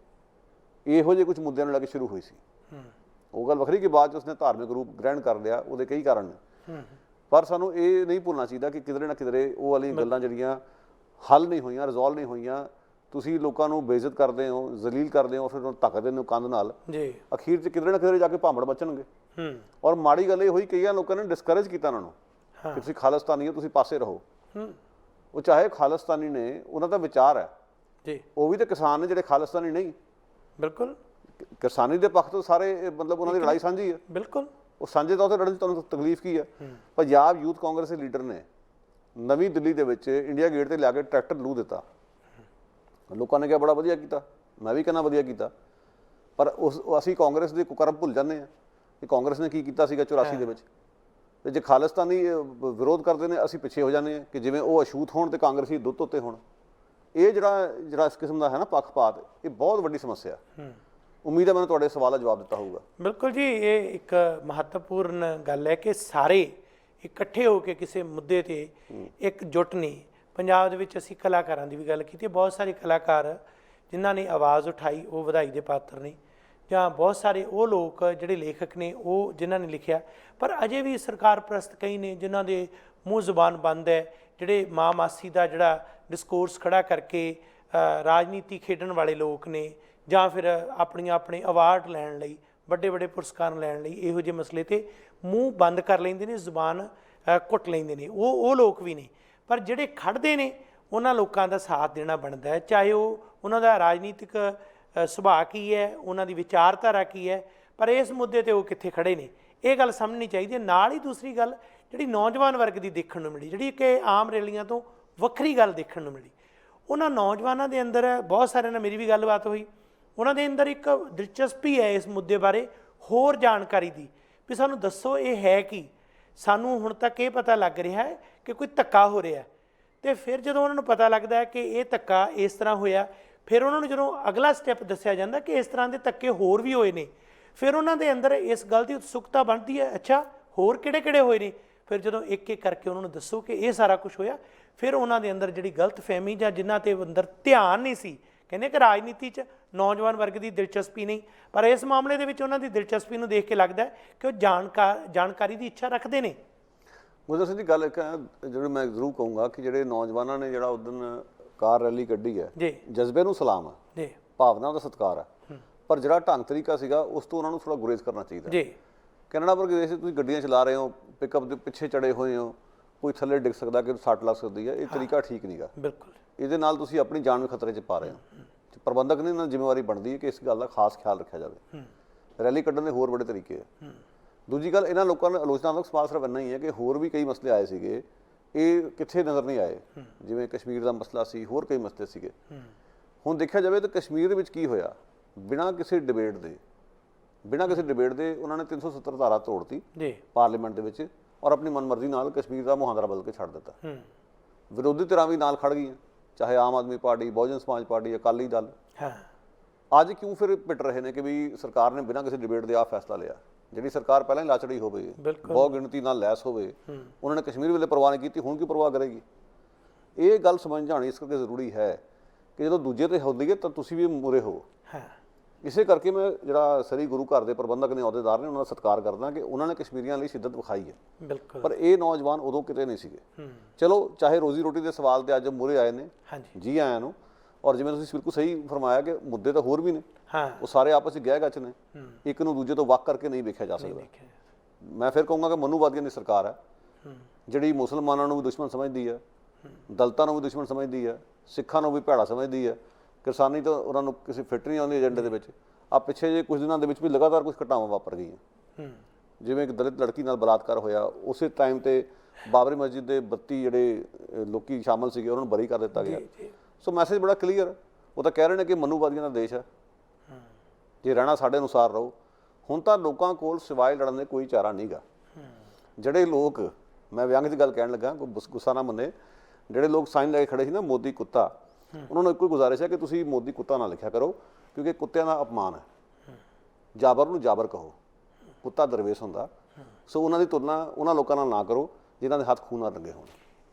[SPEAKER 1] ਇਹੋ ਜਿਹੇ ਕੁਝ ਮੁੱਦਿਆਂ ਨੂੰ ਲੈ ਕੇ ਸ਼ੁਰੂ ਹੋਈ ਸੀ। ਉਹ ਗੱਲ ਵੱਖਰੀ ਕਿ ਬਾਅਦ 'ਚ ਉਸਨੇ ਧਾਰਮਿਕ ਰੂਪ ਗ੍ਰਹਿਣ ਕਰ ਲਿਆ, ਉਹਦੇ ਕਈ ਕਾਰਨ ਨੇ। ਪਰ ਸਾਨੂੰ ਇਹ ਨਹੀਂ ਭੁੱਲਣਾ ਚਾਹੀਦਾ ਕਿ ਕਿਧਰੇ ਨਾ ਕਿਧਰੇ ਉਹ ਵਾਲੀਆਂ ਗੱਲਾਂ ਜਿਹੜੀਆਂ ਹੱਲ ਨਹੀਂ ਹੋਈਆਂ, ਰਿਜ਼ੋਲਵ ਨਹੀਂ ਹੋਈਆਂ, ਤੁਸੀਂ ਲੋਕਾਂ ਨੂੰ ਬੇਇੱਜ਼ਤ ਕਰਦੇ ਹੋ, ਜ਼ਲੀਲ ਕਰਦੇ ਹੋ, ਫਿਰ ਉਹਨੂੰ ਧੱਕਦੇ ਨੇ ਕੰਧ ਨਾਲ, ਅਖੀਰ 'ਚ ਕਿਧਰੇ ਨਾ ਕਿਧਰੇ ਜਾ ਕੇ ਭਾਂਬੜ ਮਚਣਗੇ। ਔਰ ਮਾੜੀ ਗੱਲ ਇਹ ਹੋਈ, ਕਈਆਂ ਲੋਕਾਂ ਨੇ ਡਿਸਕਰੇਜ ਕੀਤਾ ਉਹਨਾਂ ਨੂੰ ਕਿ ਤੁਸੀਂ ਖਾਲਿਸਤਾਨੀ ਹੋ, ਤੁਸੀਂ ਪਾਸੇ ਰਹੋ। ਉਹ ਚਾਹੇ ਖਾਲਿਸਤਾਨੀ ਨੇ, ਉਹਨਾਂ ਦਾ ਵਿਚਾਰ ਹੈ ਜੀ, ਉਹ ਵੀ ਤਾਂ ਕਿਸਾਨ ਨੇ ਜਿਹੜੇ ਖਾਲਿਸਤਾਨੀ ਨਹੀਂ। ਬਿਲਕੁਲ ਕਿਸਾਨੀ ਦੇ ਪੱਖ ਤੋਂ ਸਾਰੇ, ਮਤਲਬ ਉਹਨਾਂ ਦੀ ਲੜਾਈ ਸਾਂਝੀ ਹੈ। ਬਿਲਕੁਲ ਉਹ ਸਾਂਝੇ ਤੌਰ 'ਤੇ ਲੜਨ 'ਚ ਤੁਹਾਨੂੰ ਤਕਲੀਫ ਕੀ ਹੈ? ਪੰਜਾਬ ਯੂਥ ਕਾਂਗਰਸ ਦੇ ਲੀਡਰ ਨੇ ਨਵੀਂ ਦਿੱਲੀ ਦੇ ਵਿੱਚ ਇੰਡੀਆ ਗੇਟ 'ਤੇ ਲਿਆ ਕੇ ਟਰੈਕਟਰ ਲੂ ਦਿੱਤਾ। ਲੋਕਾਂ ਨੇ ਕਿਹਾ ਬੜਾ ਵਧੀਆ ਕੀਤਾ, ਮੈਂ ਵੀ ਕਹਿੰਦਾ ਵਧੀਆ ਕੀਤਾ। ਪਰ ਅਸੀਂ ਕਾਂਗਰਸ ਦੇ ਕੁਕਰਮ ਭੁੱਲ ਜਾਂਦੇ ਹਾਂ ਕਿ ਕਾਂਗਰਸ ਨੇ ਕੀ ਕੀਤਾ ਸੀਗਾ 84 ਦੇ ਵਿੱਚ। ਤੇ ਜੇ ਖਾਲਿਸਤਾਨੀ ਵਿਰੋਧ ਕਰਦੇ ਨੇ, ਅਸੀਂ ਪਿੱਛੇ ਹੋ ਜਾਂਦੇ ਹਾਂ ਕਿ ਜਿਵੇਂ ਉਹ ਅਛੂਤ ਹੋਣ ਤੇ ਕਾਂਗਰਸੀ ਦੁੱਧ ਧੋਤੇ ਹੋਣ। ਇਹ ਜਿਹੜਾ ਇਸ ਕਿਸਮ ਦਾ ਹੈ ਨਾ ਪੱਖਪਾਤ, ਇਹ ਬਹੁਤ ਵੱਡੀ ਸਮੱਸਿਆ। ਉਮੀਦ ਹੈ ਮੈਨੂੰ ਤੁਹਾਡੇ ਸਵਾਲ ਦਾ ਜਵਾਬ ਦਿੱਤਾ ਹੋਊਗਾ। ਬਿਲਕੁਲ ਜੀ, ਇਹ ਇੱਕ ਮਹੱਤਵਪੂਰਨ ਗੱਲ ਹੈ ਕਿ ਸਾਰੇ
[SPEAKER 2] ਇਕੱਠੇ ਹੋ ਕੇ ਕਿਸੇ ਮੁੱਦੇ ਤੇ ਇੱਕ ਜੁਟ ਨੇ। ਪੰਜਾਬ ਦੇ ਵਿੱਚ ਅਸੀਂ ਕਲਾਕਾਰਾਂ ਦੀ ਵੀ ਗੱਲ ਕੀਤੀ, ਬਹੁਤ ਸਾਰੇ ਕਲਾਕਾਰ ਜਿਨ੍ਹਾਂ ਨੇ ਆਵਾਜ਼ ਉਠਾਈ ਉਹ ਵਧਾਈ ਦੇ ਪਾਤਰ ਨੇ, ਜਾਂ ਬਹੁਤ ਸਾਰੇ ਉਹ ਲੋਕ ਜਿਹੜੇ ਲੇਖਕ ਨੇ ਉਹ ਜਿਨ੍ਹਾਂ ਨੇ ਲਿਖਿਆ, ਪਰ ਅਜੇ ਵੀ ਸਰਕਾਰ ਪ੍ਰਸਤ ਕਈ ਨੇ ਜਿਨ੍ਹਾਂ ਦੇ ਮੂੰਹ ਜ਼ੁਬਾਨ ਬੰਦ ਹੈ, ਜਿਹੜੇ ਮਾਂ ਮਾਸੀ ਦਾ ਜਿਹੜਾ ਡਿਸਕੋਰਸ ਖੜਾ ਕਰਕੇ ਰਾਜਨੀਤੀ ਖੇਡਣ ਵਾਲੇ ਲੋਕ ਨੇ, ਜਾਂ ਫਿਰ ਆਪਣੇ ਅਵਾਰਡ ਲੈਣ ਲਈ, ਵੱਡੇ ਵੱਡੇ ਪੁਰਸਕਾਰ ਲੈਣ ਲਈ ਇਹੋ ਜਿਹੇ ਮਸਲੇ ਤੇ ਮੂੰਹ ਬੰਦ ਕਰ ਲੈਂਦੇ ਨੇ, ਜ਼ੁਬਾਨ ਘੁੱਟ ਲੈਂਦੇ ਨੇ, ਉਹ ਲੋਕ ਵੀ ਨੇ। ਪਰ ਜਿਹੜੇ ਖੜਦੇ ਨੇ ਉਹਨਾਂ ਲੋਕਾਂ ਦਾ ਸਾਥ ਦੇਣਾ ਬਣਦਾ ਹੈ, ਚਾਹੇ ਉਹਨਾਂ ਦਾ ਰਾਜਨੀਤਿਕ ਸੁਭਾਅ ਕੀ ਹੈ, ਉਹਨਾਂ ਦੀ ਵਿਚਾਰਧਾਰਾ ਕੀ ਹੈ, ਪਰ ਇਸ ਮੁੱਦੇ ਤੇ ਉਹ ਕਿੱਥੇ ਖੜੇ ਨੇ ਇਹ ਗੱਲ ਸਮਝਣੀ ਚਾਹੀਦੀ ਹੈ। ਨਾਲ ਹੀ ਦੂਸਰੀ ਗੱਲ ਜਿਹੜੀ ਨੌਜਵਾਨ ਵਰਗ ਦੀ ਦੇਖਣ ਨੂੰ ਮਿਲੀ, ਜਿਹੜੀ ਕਿ ਆਮ ਰੈਲੀਆਂ ਤੋਂ ਵੱਖਰੀ ਗੱਲ ਦੇਖਣ ਨੂੰ ਮਿਲੀ, ਉਹਨਾਂ ਨੌਜਵਾਨਾਂ ਦੇ ਅੰਦਰ ਬਹੁਤ ਸਾਰਿਆਂ ਨਾਲ ਮੇਰੀ ਵੀ ਗੱਲਬਾਤ ਹੋਈ, ਉਹਨਾਂ ਦੇ ਅੰਦਰ ਇੱਕ ਦਿਲਚਸਪੀ ਹੈ ਇਸ ਮੁੱਦੇ ਬਾਰੇ ਹੋਰ ਜਾਣਕਾਰੀ ਦੀ, ਵੀ ਸਾਨੂੰ ਦੱਸੋ ਇਹ ਹੈ ਕੀ। ਸਾਨੂੰ ਹੁਣ ਤੱਕ ਇਹ ਪਤਾ ਲੱਗ ਰਿਹਾ ਹੈ ਕਿ ਕੋਈ ਧੱਕਾ ਹੋ ਰਿਹਾ, ਅਤੇ ਫਿਰ ਜਦੋਂ ਉਹਨਾਂ ਨੂੰ ਪਤਾ ਲੱਗਦਾ ਹੈ ਕਿ ਇਹ ਧੱਕਾ ਇਸ ਤਰ੍ਹਾਂ ਹੋਇਆ, ਫਿਰ ਉਹਨਾਂ ਨੂੰ ਜਦੋਂ ਅਗਲਾ ਸਟੈਪ ਦੱਸਿਆ ਜਾਂਦਾ ਕਿ ਇਸ ਤਰ੍ਹਾਂ ਦੇ ਧੱਕੇ ਹੋਰ ਵੀ ਹੋਏ ਨੇ, ਫਿਰ ਉਹਨਾਂ ਦੇ ਅੰਦਰ ਇਸ ਗੱਲ ਦੀ ਉਤਸੁਕਤਾ ਬਣਦੀ ਹੈ, ਅੱਛਾ ਹੋਰ ਕਿਹੜੇ ਕਿਹੜੇ ਹੋਏ ਨੇ। ਫਿਰ ਜਦੋਂ ਇੱਕ ਇੱਕ ਕਰਕੇ ਉਹਨਾਂ ਨੂੰ ਦੱਸੋ ਕਿ ਇਹ ਸਾਰਾ ਕੁਝ ਹੋਇਆ, ਫਿਰ ਉਹਨਾਂ ਦੇ ਅੰਦਰ ਜਿਹੜੀ ਗਲਤਫਹਿਮੀ ਜਾਂ ਜਿਨ੍ਹਾਂ ਤੇ ਅੰਦਰ ਧਿਆਨ ਨਹੀਂ ਸੀ, ਕਹਿੰਦੇ ਕਿ ਰਾਜਨੀਤੀ 'ਚ ਨੌਜਵਾਨ ਵਰਗ ਦੀ ਦਿਲਚਸਪੀ ਨਹੀਂ, ਪਰ ਇਸ ਮਾਮਲੇ ਦੇ ਵਿੱਚ ਉਹਨਾਂ ਦੀ ਦਿਲਚਸਪੀ ਨੂੰ ਦੇਖ ਕੇ ਲੱਗਦਾ ਕਿ ਉਹ ਜਾਣਕਾਰੀ ਦੀ ਇੱਛਾ ਰੱਖਦੇ ਨੇ।
[SPEAKER 1] ਗੁਰਦਰ ਸਿੰਘ ਦੀ ਗੱਲ ਇੱਕ ਜਿਹੜੀ ਮੈਂ ਜ਼ਰੂਰ ਕਹੂੰਗਾ ਕਿ ਜਿਹੜੇ ਨੌਜਵਾਨਾਂ ਨੇ ਜਿਹੜਾ ਉਦੋਂ ਕਾਰ ਰੈਲੀ ਕੱਢੀ ਹੈ
[SPEAKER 2] ਜੀ,
[SPEAKER 1] ਜਜ਼ਬੇ ਨੂੰ ਸਲਾਮ ਹੈ
[SPEAKER 2] ਜੀ,
[SPEAKER 1] ਭਾਵਨਾ ਦਾ ਸਤਿਕਾਰ ਹੈ, ਪਰ ਜਿਹੜਾ ਢੰਗ ਤਰੀਕਾ ਸੀਗਾ ਉਸ ਤੋਂ ਉਹਨਾਂ ਨੂੰ ਥੋੜਾ ਗੁਰੇਜ਼ ਕਰਨਾ ਚਾਹੀਦਾ
[SPEAKER 2] ਜੀ।
[SPEAKER 1] ਕੈਨੇਡਾ ਵਰਗੇ ਦੇਸ਼ ਤੁਸੀਂ ਗੱਡੀਆਂ ਚਲਾ ਰਹੇ ਹੋ, ਪਿਕਅਪ ਦੇ ਪਿੱਛੇ ਚੜੇ ਹੋਏ ਹੋ, ਕੋਈ ਥੱਲੇ ਡਿੱਗ ਸਕਦਾ, ਕਿ ਸੱਟ ਲੱਗ ਸਕਦੀ ਹੈ, ਇਹ ਤਰੀਕਾ ਠੀਕ ਨਹੀਂਗਾ।
[SPEAKER 2] ਬਿਲਕੁਲ,
[SPEAKER 1] ਇਹਦੇ ਨਾਲ ਤੁਸੀਂ ਆਪਣੀ ਜਾਨ ਵੀ ਖਤਰੇ 'ਚ ਪਾ ਰਹੇ ਹੋ। ਪ੍ਰਬੰਧਕ ਨੇ ਇਹਨਾਂ ਜ਼ਿੰਮੇਵਾਰੀ ਬਣਦੀ ਹੈ ਕਿ ਇਸ ਗੱਲ ਦਾ ਖਾਸ ਖਿਆਲ ਰੱਖਿਆ ਜਾਵੇ। ਰੈਲੀ ਕੱਢਣ ਦੇ ਹੋਰ ਬੜੇ ਤਰੀਕੇ ਹੈ। ਦੂਜੀ ਗੱਲ, ਇਹਨਾਂ ਲੋਕਾਂ ਨੇ ਆਲੋਚਨਾਤਮਕ ਸਵਾਲ ਸਿਰਫ ਇੰਨਾ ਹੀ ਹੈ ਕਿ ਹੋਰ ਵੀ ਕਈ ਮਸਲੇ ਆਏ ਸੀਗੇ, ਇਹ ਕਿੱਥੇ ਨਜ਼ਰ ਨਹੀਂ ਆਏ, ਜਿਵੇਂ ਕਸ਼ਮੀਰ ਦਾ ਮਸਲਾ ਸੀ, ਹੋਰ ਕਈ ਮਸਲੇ ਸੀਗੇ। ਹੁਣ ਦੇਖਿਆ ਜਾਵੇ ਤਾਂ ਕਸ਼ਮੀਰ ਦੇ ਵਿੱਚ ਕੀ ਹੋਇਆ, ਬਿਨਾਂ ਕਿਸੇ ਡਿਬੇਟ ਦੇ ਉਹਨਾਂ ਨੇ 370 ਧਾਰਾ ਤੋੜਤੀ
[SPEAKER 2] ਜੀ
[SPEAKER 1] ਪਾਰਲੀਮੈਂਟ ਦੇ ਵਿੱਚ, ਔਰ ਆਪਣੀ ਮਨਮਰਜ਼ੀ ਨਾਲ ਕਸ਼ਮੀਰ ਦਾ ਮੁਹਾਂਦਰਾ ਬਦਲ ਕੇ ਛੱਡ ਦਿੱਤਾ। ਵਿਰੋਧੀ ਧਿਰਾਂ ਵੀ ਨਾਲ ਖੜ ਗਈਆਂ, ਚਾਹੇ ਆਮ ਆਦਮੀ ਪਾਰਟੀ, ਬਹੁਜਨ ਸਮਾਜ ਪਾਰਟੀ, ਅਕਾਲੀ ਦਲ। ਅੱਜ ਕਿਉਂ ਫਿਰ ਪਿੱਟ ਰਹੇ ਨੇ ਕਿ ਵੀ ਸਰਕਾਰ ਨੇ ਬਿਨਾਂ ਕਿਸੇ ਡਿਬੇਟ ਦੇ ਆਹ ਫੈਸਲਾ ਲਿਆ। ਜਿਹੜੀ ਸਰਕਾਰ ਪਹਿਲਾਂ ਹੀ ਲਾਚੜੀ ਹੋਵੇ, ਬਹੁਤ ਗਿਣਤੀ ਨਾਲ ਲੈਸ ਹੋਵੇ, ਉਹਨਾਂ ਨੇ ਕਸ਼ਮੀਰ ਵੇਲੇ ਪਰਵਾਹ ਨਹੀਂ ਕੀਤੀ, ਹੁਣ ਕੀ ਪਰਵਾਹ ਕਰੇਗੀ। ਇਹ ਗੱਲ ਸਮਝ ਜਾਣੀ ਇਸ ਕਰਕੇ ਜ਼ਰੂਰੀ ਹੈ ਕਿ ਜਦੋਂ ਦੂਜੇ ਤੇ ਹੁੰਦੀ ਹੈ ਤਾਂ ਤੁਸੀਂ ਵੀ ਮੂਹਰੇ ਹੋ। ਇਸੇ ਕਰਕੇ ਮੈਂ ਜਿਹੜਾ ਸ੍ਰੀ ਗੁਰੂ ਘਰ ਦੇ ਪ੍ਰਬੰਧਕ ਨੇ, ਅਹੁਦੇਦਾਰ ਨੇ, ਉਹਨਾਂ ਦਾ ਸਤਿਕਾਰ ਕਰਦਾ ਕਿ ਉਹਨਾਂ ਨੇ ਕਸ਼ਮੀਰੀਆਂ ਲਈ ਸ਼ਿੱਦਤ ਵਿਖਾਈ ਹੈ, ਪਰ ਇਹ ਨੌਜਵਾਨ ਉਦੋਂ ਕਿਤੇ ਨਹੀਂ ਸੀਗੇ। ਚਲੋ, ਚਾਹੇ ਰੋਜ਼ੀ ਰੋਟੀ ਦੇ ਸਵਾਲ ਤੇ ਅੱਜ ਮੂਹਰੇ ਆਏ ਨੇ, ਜੀ ਆਇਆਂ ਨੂੰ। ਔਰ ਜਿਵੇਂ ਤੁਸੀਂ ਬਿਲਕੁਲ ਸਹੀ ਫਰਮਾਇਆ ਕਿ ਮੁੱਦੇ ਤਾਂ ਹੋਰ ਵੀ ਨੇ, ਉਹ ਸਾਰੇ ਆਪਸ ਵਿੱਚ ਗਹਿ ਗੱਚ ਨੇ, ਇੱਕ ਨੂੰ ਦੂਜੇ ਤੋਂ ਵੱਖ ਕਰਕੇ ਨਹੀਂ ਵੇਖਿਆ ਜਾ ਸਕਦਾ। ਮੈਂ ਫਿਰ ਕਹੂੰਗਾ ਕਿ ਮਨੂਵਾਦੀਆਂ ਦੀ ਸਰਕਾਰ ਹੈ, ਜਿਹੜੀ ਮੁਸਲਮਾਨਾਂ ਨੂੰ ਵੀ ਦੁਸ਼ਮਣ ਸਮਝਦੀ ਹੈ, ਦਲਿਤਾਂ ਨੂੰ ਵੀ ਦੁਸ਼ਮਣ ਸਮਝਦੀ ਹੈ, ਸਿੱਖਾਂ ਨੂੰ ਵੀ ਭੈੜਾ ਸਮਝਦੀ ਹੈ, ਕਿਸਾਨੀ ਤਾਂ ਉਹਨਾਂ ਨੂੰ ਕਿਸੇ ਫਿੱਟ ਨਹੀਂ ਆਉਂਦੀ ਏਜੰਡੇ ਦੇ ਵਿੱਚ। ਆ ਪਿੱਛੇ ਜੇ ਕੁਝ ਦਿਨਾਂ ਦੇ ਵਿੱਚ ਵੀ ਲਗਾਤਾਰ ਕੁਝ ਘਟਨਾਵਾਂ ਵਾਪਰ ਗਈਆਂ, ਜਿਵੇਂ ਇੱਕ ਦਲਿਤ ਲੜਕੀ ਨਾਲ ਬਲਾਤਕਾਰ ਹੋਇਆ, ਉਸੇ ਟਾਈਮ ਤੇ ਬਾਬਰੀ ਮਸਜਿਦ ਦੇ 32 ਜਿਹੜੇ ਲੋਕੀ ਸ਼ਾਮਲ ਸੀਗੇ ਉਹਨਾਂ ਨੂੰ ਬਰੀ ਕਰ ਦਿੱਤਾ ਗਿਆ। ਸੋ ਮੈਸੇਜ ਬੜਾ ਕਲੀਅਰ, ਉਹ ਤਾਂ ਕਹਿ ਰਹੇ ਨੇ ਕਿ ਮਨੂਵਾਦੀਆਂ ਦਾ ਦੇਸ਼ ਹੈ, ਜੇ ਰਹਿਣਾ ਸਾਡੇ ਅਨੁਸਾਰ ਰਹੋ। ਹੁਣ ਤਾਂ ਲੋਕਾਂ ਕੋਲ ਸਿਵਾਏ ਲੜਨ ਦੇ ਕੋਈ ਚਾਰਾ ਨਹੀਂਗਾ। ਜਿਹੜੇ ਲੋਕ, ਮੈਂ ਵਿਅੰਗ ਦੀ ਗੱਲ ਕਹਿਣ ਲੱਗਾ, ਗੁੱਸਾ ਨਾ ਮੰਨੇ, ਜਿਹੜੇ ਲੋਕ ਸਾਈਨ ਲੈ ਕੇ ਖੜੇ ਸੀ ਨਾ ਮੋਦੀ ਕੁੱਤਾ, ਉਹਨਾਂ ਨੂੰ ਇੱਕੋ ਹੀ ਗੁਜ਼ਾਰਿਸ਼ ਹੈ ਕਿ ਤੁਸੀਂ ਮੋਦੀ ਕੁੱਤਾ ਨਾ ਲਿਖਿਆ ਕਰੋ, ਕਿਉਂਕਿ ਕੁੱਤਿਆਂ ਦਾ ਅਪਮਾਨ ਹੈ। ਜਾਬਰ ਨੂੰ ਜਾਬਰ ਕਹੋ, ਕੁੱਤਾ ਦਰਵੇਸ਼ ਹੁੰਦਾ। ਸੋ ਉਹਨਾਂ ਦੀ ਤੁਲਨਾ ਉਹਨਾਂ ਲੋਕਾਂ ਨਾਲ ਨਾ ਕਰੋ ਜਿਨ੍ਹਾਂ ਦੇ ਹੱਥ ਖੂਨ ਨਾਲ ਰੰਗੇ ਹੋਣ।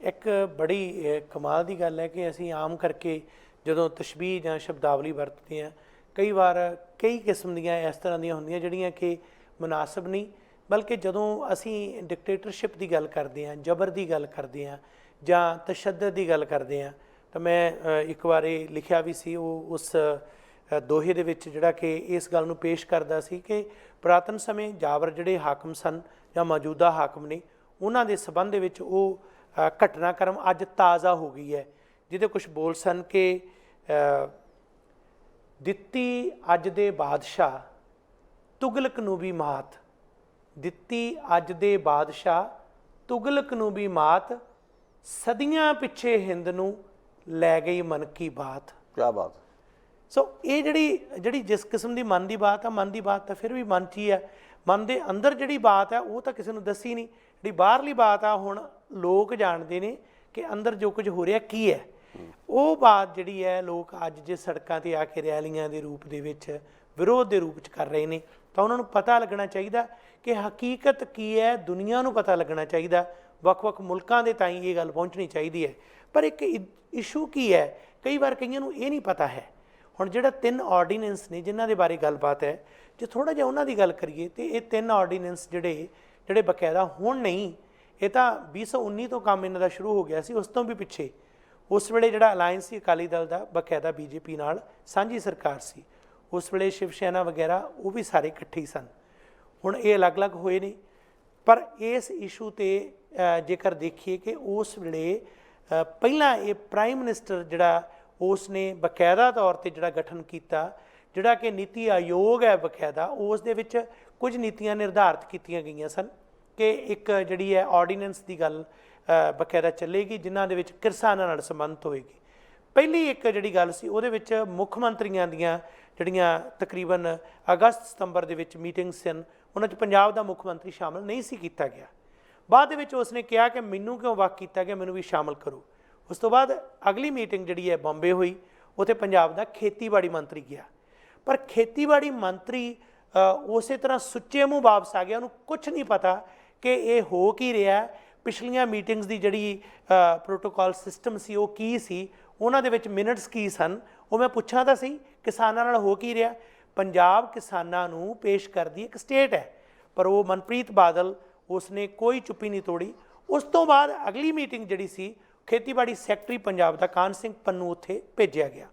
[SPEAKER 2] ਇੱਕ ਬੜੀ ਕਮਾਲ ਦੀ ਗੱਲ ਹੈ ਕਿ ਅਸੀਂ ਆਮ ਕਰਕੇ ਜਦੋਂ ਤਸ਼ਬੀਹ ਜਾਂ ਸ਼ਬਦਾਵਲੀ ਵਰਤਦੇ ਹਾਂ, ਕਈ ਵਾਰ ਕਈ ਕਿਸਮ ਦੀਆਂ ਇਸ ਤਰ੍ਹਾਂ ਦੀਆਂ ਹੁੰਦੀਆਂ ਜਿਹੜੀਆਂ ਕਿ ਮੁਨਾਸਬ ਨਹੀਂ, ਬਲਕਿ ਜਦੋਂ ਅਸੀਂ ਡਿਕਟੇਟਰਸ਼ਿਪ ਦੀ ਗੱਲ ਕਰਦੇ ਹਾਂ, ਜਬਰ ਦੀ ਗੱਲ ਕਰਦੇ ਹਾਂ, ਜਾਂ ਤਸ਼ੱਦਦ ਦੀ ਗੱਲ ਕਰਦੇ ਹਾਂ, ਤਾਂ ਮੈਂ ਇੱਕ ਵਾਰ ਇਹ ਲਿਖਿਆ ਵੀ ਸੀ ਉਹ ਉਸ ਦੋਹੇ ਦੇ ਵਿੱਚ, ਜਿਹੜਾ ਕਿ ਇਸ ਗੱਲ ਨੂੰ ਪੇਸ਼ ਕਰਦਾ ਸੀ ਕਿ ਪੁਰਾਤਨ ਸਮੇਂ ਜਾਬਰ ਜਿਹੜੇ ਹਾਕਮ ਸਨ ਜਾਂ ਮੌਜੂਦਾ ਹਾਕਮ ਨੇ, ਉਹਨਾਂ ਦੇ ਸਬੰਧ ਦੇ ਵਿੱਚ ਉਹ ਘਟਨਾਕ੍ਰਮ ਅੱਜ ਤਾਜ਼ਾ ਹੋ ਗਈ ਹੈ, ਜਿਹਦੇ ਕੁਝ ਬੋਲ ਸਨ ਕਿ ਦਿੱਤੀ ਅੱਜ ਦੇ ਬਾਦਸ਼ਾਹ ਤੁਗਲਕ ਨੂੰ ਵੀ ਮਾਤ, ਦਿੱਤੀ ਅੱਜ ਦੇ ਬਾਦਸ਼ਾਹ ਤੁਗਲਕ ਨੂੰ ਵੀ ਮਾਤ, ਸਦੀਆਂ ਪਿੱਛੇ ਹਿੰਦ ਨੂੰ ਲੈ ਗਈ ਮਨ ਕੀ ਬਾਤ।
[SPEAKER 1] ਕਿਆ ਬਾਤ।
[SPEAKER 2] ਸੋ ਇਹ ਜਿਹੜੀ ਜਿਸ ਕਿਸਮ ਦੀ ਮਨ ਦੀ ਬਾਤ ਆ, ਮਨ ਦੀ ਬਾਤ ਤਾਂ ਫਿਰ ਵੀ ਮਨ 'ਚ ਹੀ ਹੈ। ਮਨ ਦੇ ਅੰਦਰ ਜਿਹੜੀ ਬਾਤ ਹੈ ਉਹ ਤਾਂ ਕਿਸੇ ਨੂੰ ਦੱਸੀ ਨਹੀਂ, ਜਿਹੜੀ ਬਾਹਰਲੀ ਬਾਤ ਆ ਹੁਣ ਲੋਕ ਜਾਣਦੇ ਨੇ ਕਿ ਅੰਦਰ ਜੋ ਕੁਝ ਹੋ ਰਿਹਾ ਕੀ ਹੈ। ਉਹ ਬਾਤ ਜਿਹੜੀ ਹੈ ਲੋਕ ਅੱਜ ਜੇ ਸੜਕਾਂ 'ਤੇ ਆ ਕੇ ਰੈਲੀਆਂ ਦੇ ਰੂਪ ਦੇ ਵਿੱਚ, ਵਿਰੋਧ ਦੇ ਰੂਪ 'ਚ ਕਰ ਰਹੇ ਨੇ, ਤਾਂ ਉਹਨਾਂ ਨੂੰ ਪਤਾ ਲੱਗਣਾ ਚਾਹੀਦਾ ਕਿ ਹਕੀਕਤ ਕੀ ਹੈ, ਦੁਨੀਆ ਨੂੰ ਪਤਾ ਲੱਗਣਾ ਚਾਹੀਦਾ। ਵੱਖ-ਵੱਖ ਮੁਲਕਾਂ ਦੇ ਤਾਈਂ ਇਹ ਗੱਲ ਪਹੁੰਚਣੀ ਚਾਹੀਦੀ ਹੈ। ਪਰ ਇੱਕ ਇਸ਼ੂ ਕੀ ਹੈ, ਕਈ ਵਾਰ ਕਈਆਂ ਨੂੰ ਇਹ ਨਹੀਂ ਪਤਾ ਹੈ। ਹੁਣ ਜਿਹੜਾ 3 ਆਰਡੀਨੈਂਸ ਨੇ ਜਿਨ੍ਹਾਂ ਦੇ ਬਾਰੇ ਗੱਲਬਾਤ ਹੈ, ਜੇ ਥੋੜ੍ਹਾ ਜਿਹਾ ਉਹਨਾਂ ਦੀ ਗੱਲ ਕਰੀਏ ਤਾਂ ਇਹ 3 ਆਰਡੀਨੈਂਸ ਜਿਹੜੇ ਬਕਾਇਦਾ ਹੁਣ ਨਹੀਂ, ਇਹ ਤਾਂ 2019 ਤੋਂ ਕੰਮ ਇਹਨਾਂ ਦਾ ਸ਼ੁਰੂ ਹੋ ਗਿਆ ਸੀ। ਉਸ ਤੋਂ ਵੀ ਪਿੱਛੇ ਉਸ ਵੇਲੇ ਜਿਹੜਾ ਅਲਾਇੰਸ ਸੀ ਅਕਾਲੀ ਦਲ ਦਾ, ਬਕਾਇਦਾ ਬੀਜੇਪੀ ਨਾਲ ਸਾਂਝੀ ਸਰਕਾਰ ਸੀ, ਉਸ ਵੇਲੇ ਸ਼ਿਵ ਸੈਨਾ ਵਗੈਰਾ ਉਹ ਵੀ ਸਾਰੇ ਇਕੱਠੇ ਹੀ ਸਨ। ਹੁਣ ਇਹ ਅਲੱਗ-ਅਲੱਗ ਹੋਏ ਨੇ। ਪਰ ਇਸ ਇਸ਼ੂ 'ਤੇ ਜੇਕਰ ਦੇਖੀਏ ਕਿ ਉਸ ਵੇਲੇ ਪਹਿਲਾਂ ਇਹ ਪ੍ਰਾਈਮ ਮਿਨਿਸਟਰ ਜਿਹੜਾ ਉਸ ਨੇ ਬਕਾਇਦਾ ਤੌਰ 'ਤੇ ਜਿਹੜਾ ਗਠਨ ਕੀਤਾ, ਜਿਹੜਾ ਕਿ ਨੀਤੀ ਆਯੋਗ ਹੈ ਬਕਾਇਦਾ, ਉਸ ਦੇ ਵਿੱਚ ਕੁਝ ਨੀਤੀਆਂ ਨਿਰਧਾਰਿਤ ਕੀਤੀਆਂ ਗਈਆਂ ਸਨ ਕਿ ਇੱਕ ਜਿਹੜੀ ਹੈ ਆਰਡੀਨੈਂਸ ਦੀ ਗੱਲ ਬਕਾਇਦਾ ਚੱਲੇਗੀ ਜਿਨ੍ਹਾਂ ਦੇ ਵਿੱਚ ਕਿਸਾਨਾਂ ਨਾਲ ਸੰਬੰਧਿਤ ਹੋਏਗੀ। ਪਹਿਲੀ ਇੱਕ ਜਿਹੜੀ ਗੱਲ ਸੀ ਉਹਦੇ ਵਿੱਚ ਮੁੱਖ ਮੰਤਰੀਆਂ ਦੀਆਂ ਜਿਹੜੀਆਂ ਤਕਰੀਬਨ ਅਗਸਤ ਸਤੰਬਰ ਦੇ ਵਿੱਚ ਮੀਟਿੰਗਸ ਸਨ, ਉਹਨਾਂ 'ਚ ਪੰਜਾਬ ਦਾ ਮੁੱਖ ਮੰਤਰੀ ਸ਼ਾਮਲ ਨਹੀਂ ਸੀ ਕੀਤਾ ਗਿਆ। ਬਾਅਦ ਦੇ ਵਿੱਚ ਉਸਨੇ ਕਿਹਾ ਕਿ ਮੈਨੂੰ ਕਿਉਂ ਵੱਖ ਕੀਤਾ ਗਿਆ, ਮੈਨੂੰ ਵੀ ਸ਼ਾਮਲ ਕਰੋ। ਉਸ ਤੋਂ ਬਾਅਦ ਅਗਲੀ ਮੀਟਿੰਗ ਜਿਹੜੀ ਹੈ ਬੰਬੇ ਹੋਈ, ਉੱਥੇ ਪੰਜਾਬ ਦਾ ਖੇਤੀਬਾੜੀ ਮੰਤਰੀ ਗਿਆ। ਪਰ ਖੇਤੀਬਾੜੀ ਮੰਤਰੀ ਉਸੇ ਤਰ੍ਹਾਂ ਸੁੱਚੇ ਮੂੰਹ ਵਾਪਸ ਆ ਗਿਆ, ਉਹਨੂੰ ਕੁਝ ਨਹੀਂ ਪਤਾ ਕਿ ਇਹ ਹੋ ਕੀ ਰਿਹਾ। ਪਿਛਲੀਆਂ ਮੀਟਿੰਗਸ ਦੀ ਜਿਹੜੀ ਪ੍ਰੋਟੋਕਾਲ ਸਿਸਟਮ ਸੀ ਉਹ ਕੀ ਸੀ, ਉਹਨਾਂ ਦੇ ਵਿੱਚ ਮਿਨਟਸ ਕੀ ਸਨ, ਉਹ ਮੈਂ ਪੁੱਛਾਂ ਤਾਂ ਸਹੀ ਕਿਸਾਨਾਂ ਨਾਲ ਹੋ ਕੀ ਰਿਹਾ। ਪੰਜਾਬ ਕਿਸਾਨਾਂ ਨੂੰ ਪੇਸ਼ ਕਰਦੀ ਇੱਕ ਸਟੇਟ ਹੈ, ਪਰ ਉਹ ਮਨਪ੍ਰੀਤ ਬਾਦਲ ਉਸਨੇ ਕੋਈ ਚੁੱਪੀ ਨਹੀਂ ਤੋੜੀ। ਉਸ ਤੋਂ ਬਾਅਦ ਅਗਲੀ ਮੀਟਿੰਗ ਜਿਹੜੀ ਸੀ, ਖੇਤੀਬਾੜੀ ਸੈਕਟਰੀ ਪੰਜਾਬ ਦਾ ਕਾਨ ਸਿੰਘ ਪੰਨੂ ਉੱਥੇ ਭੇਜਿਆ ਗਿਆ।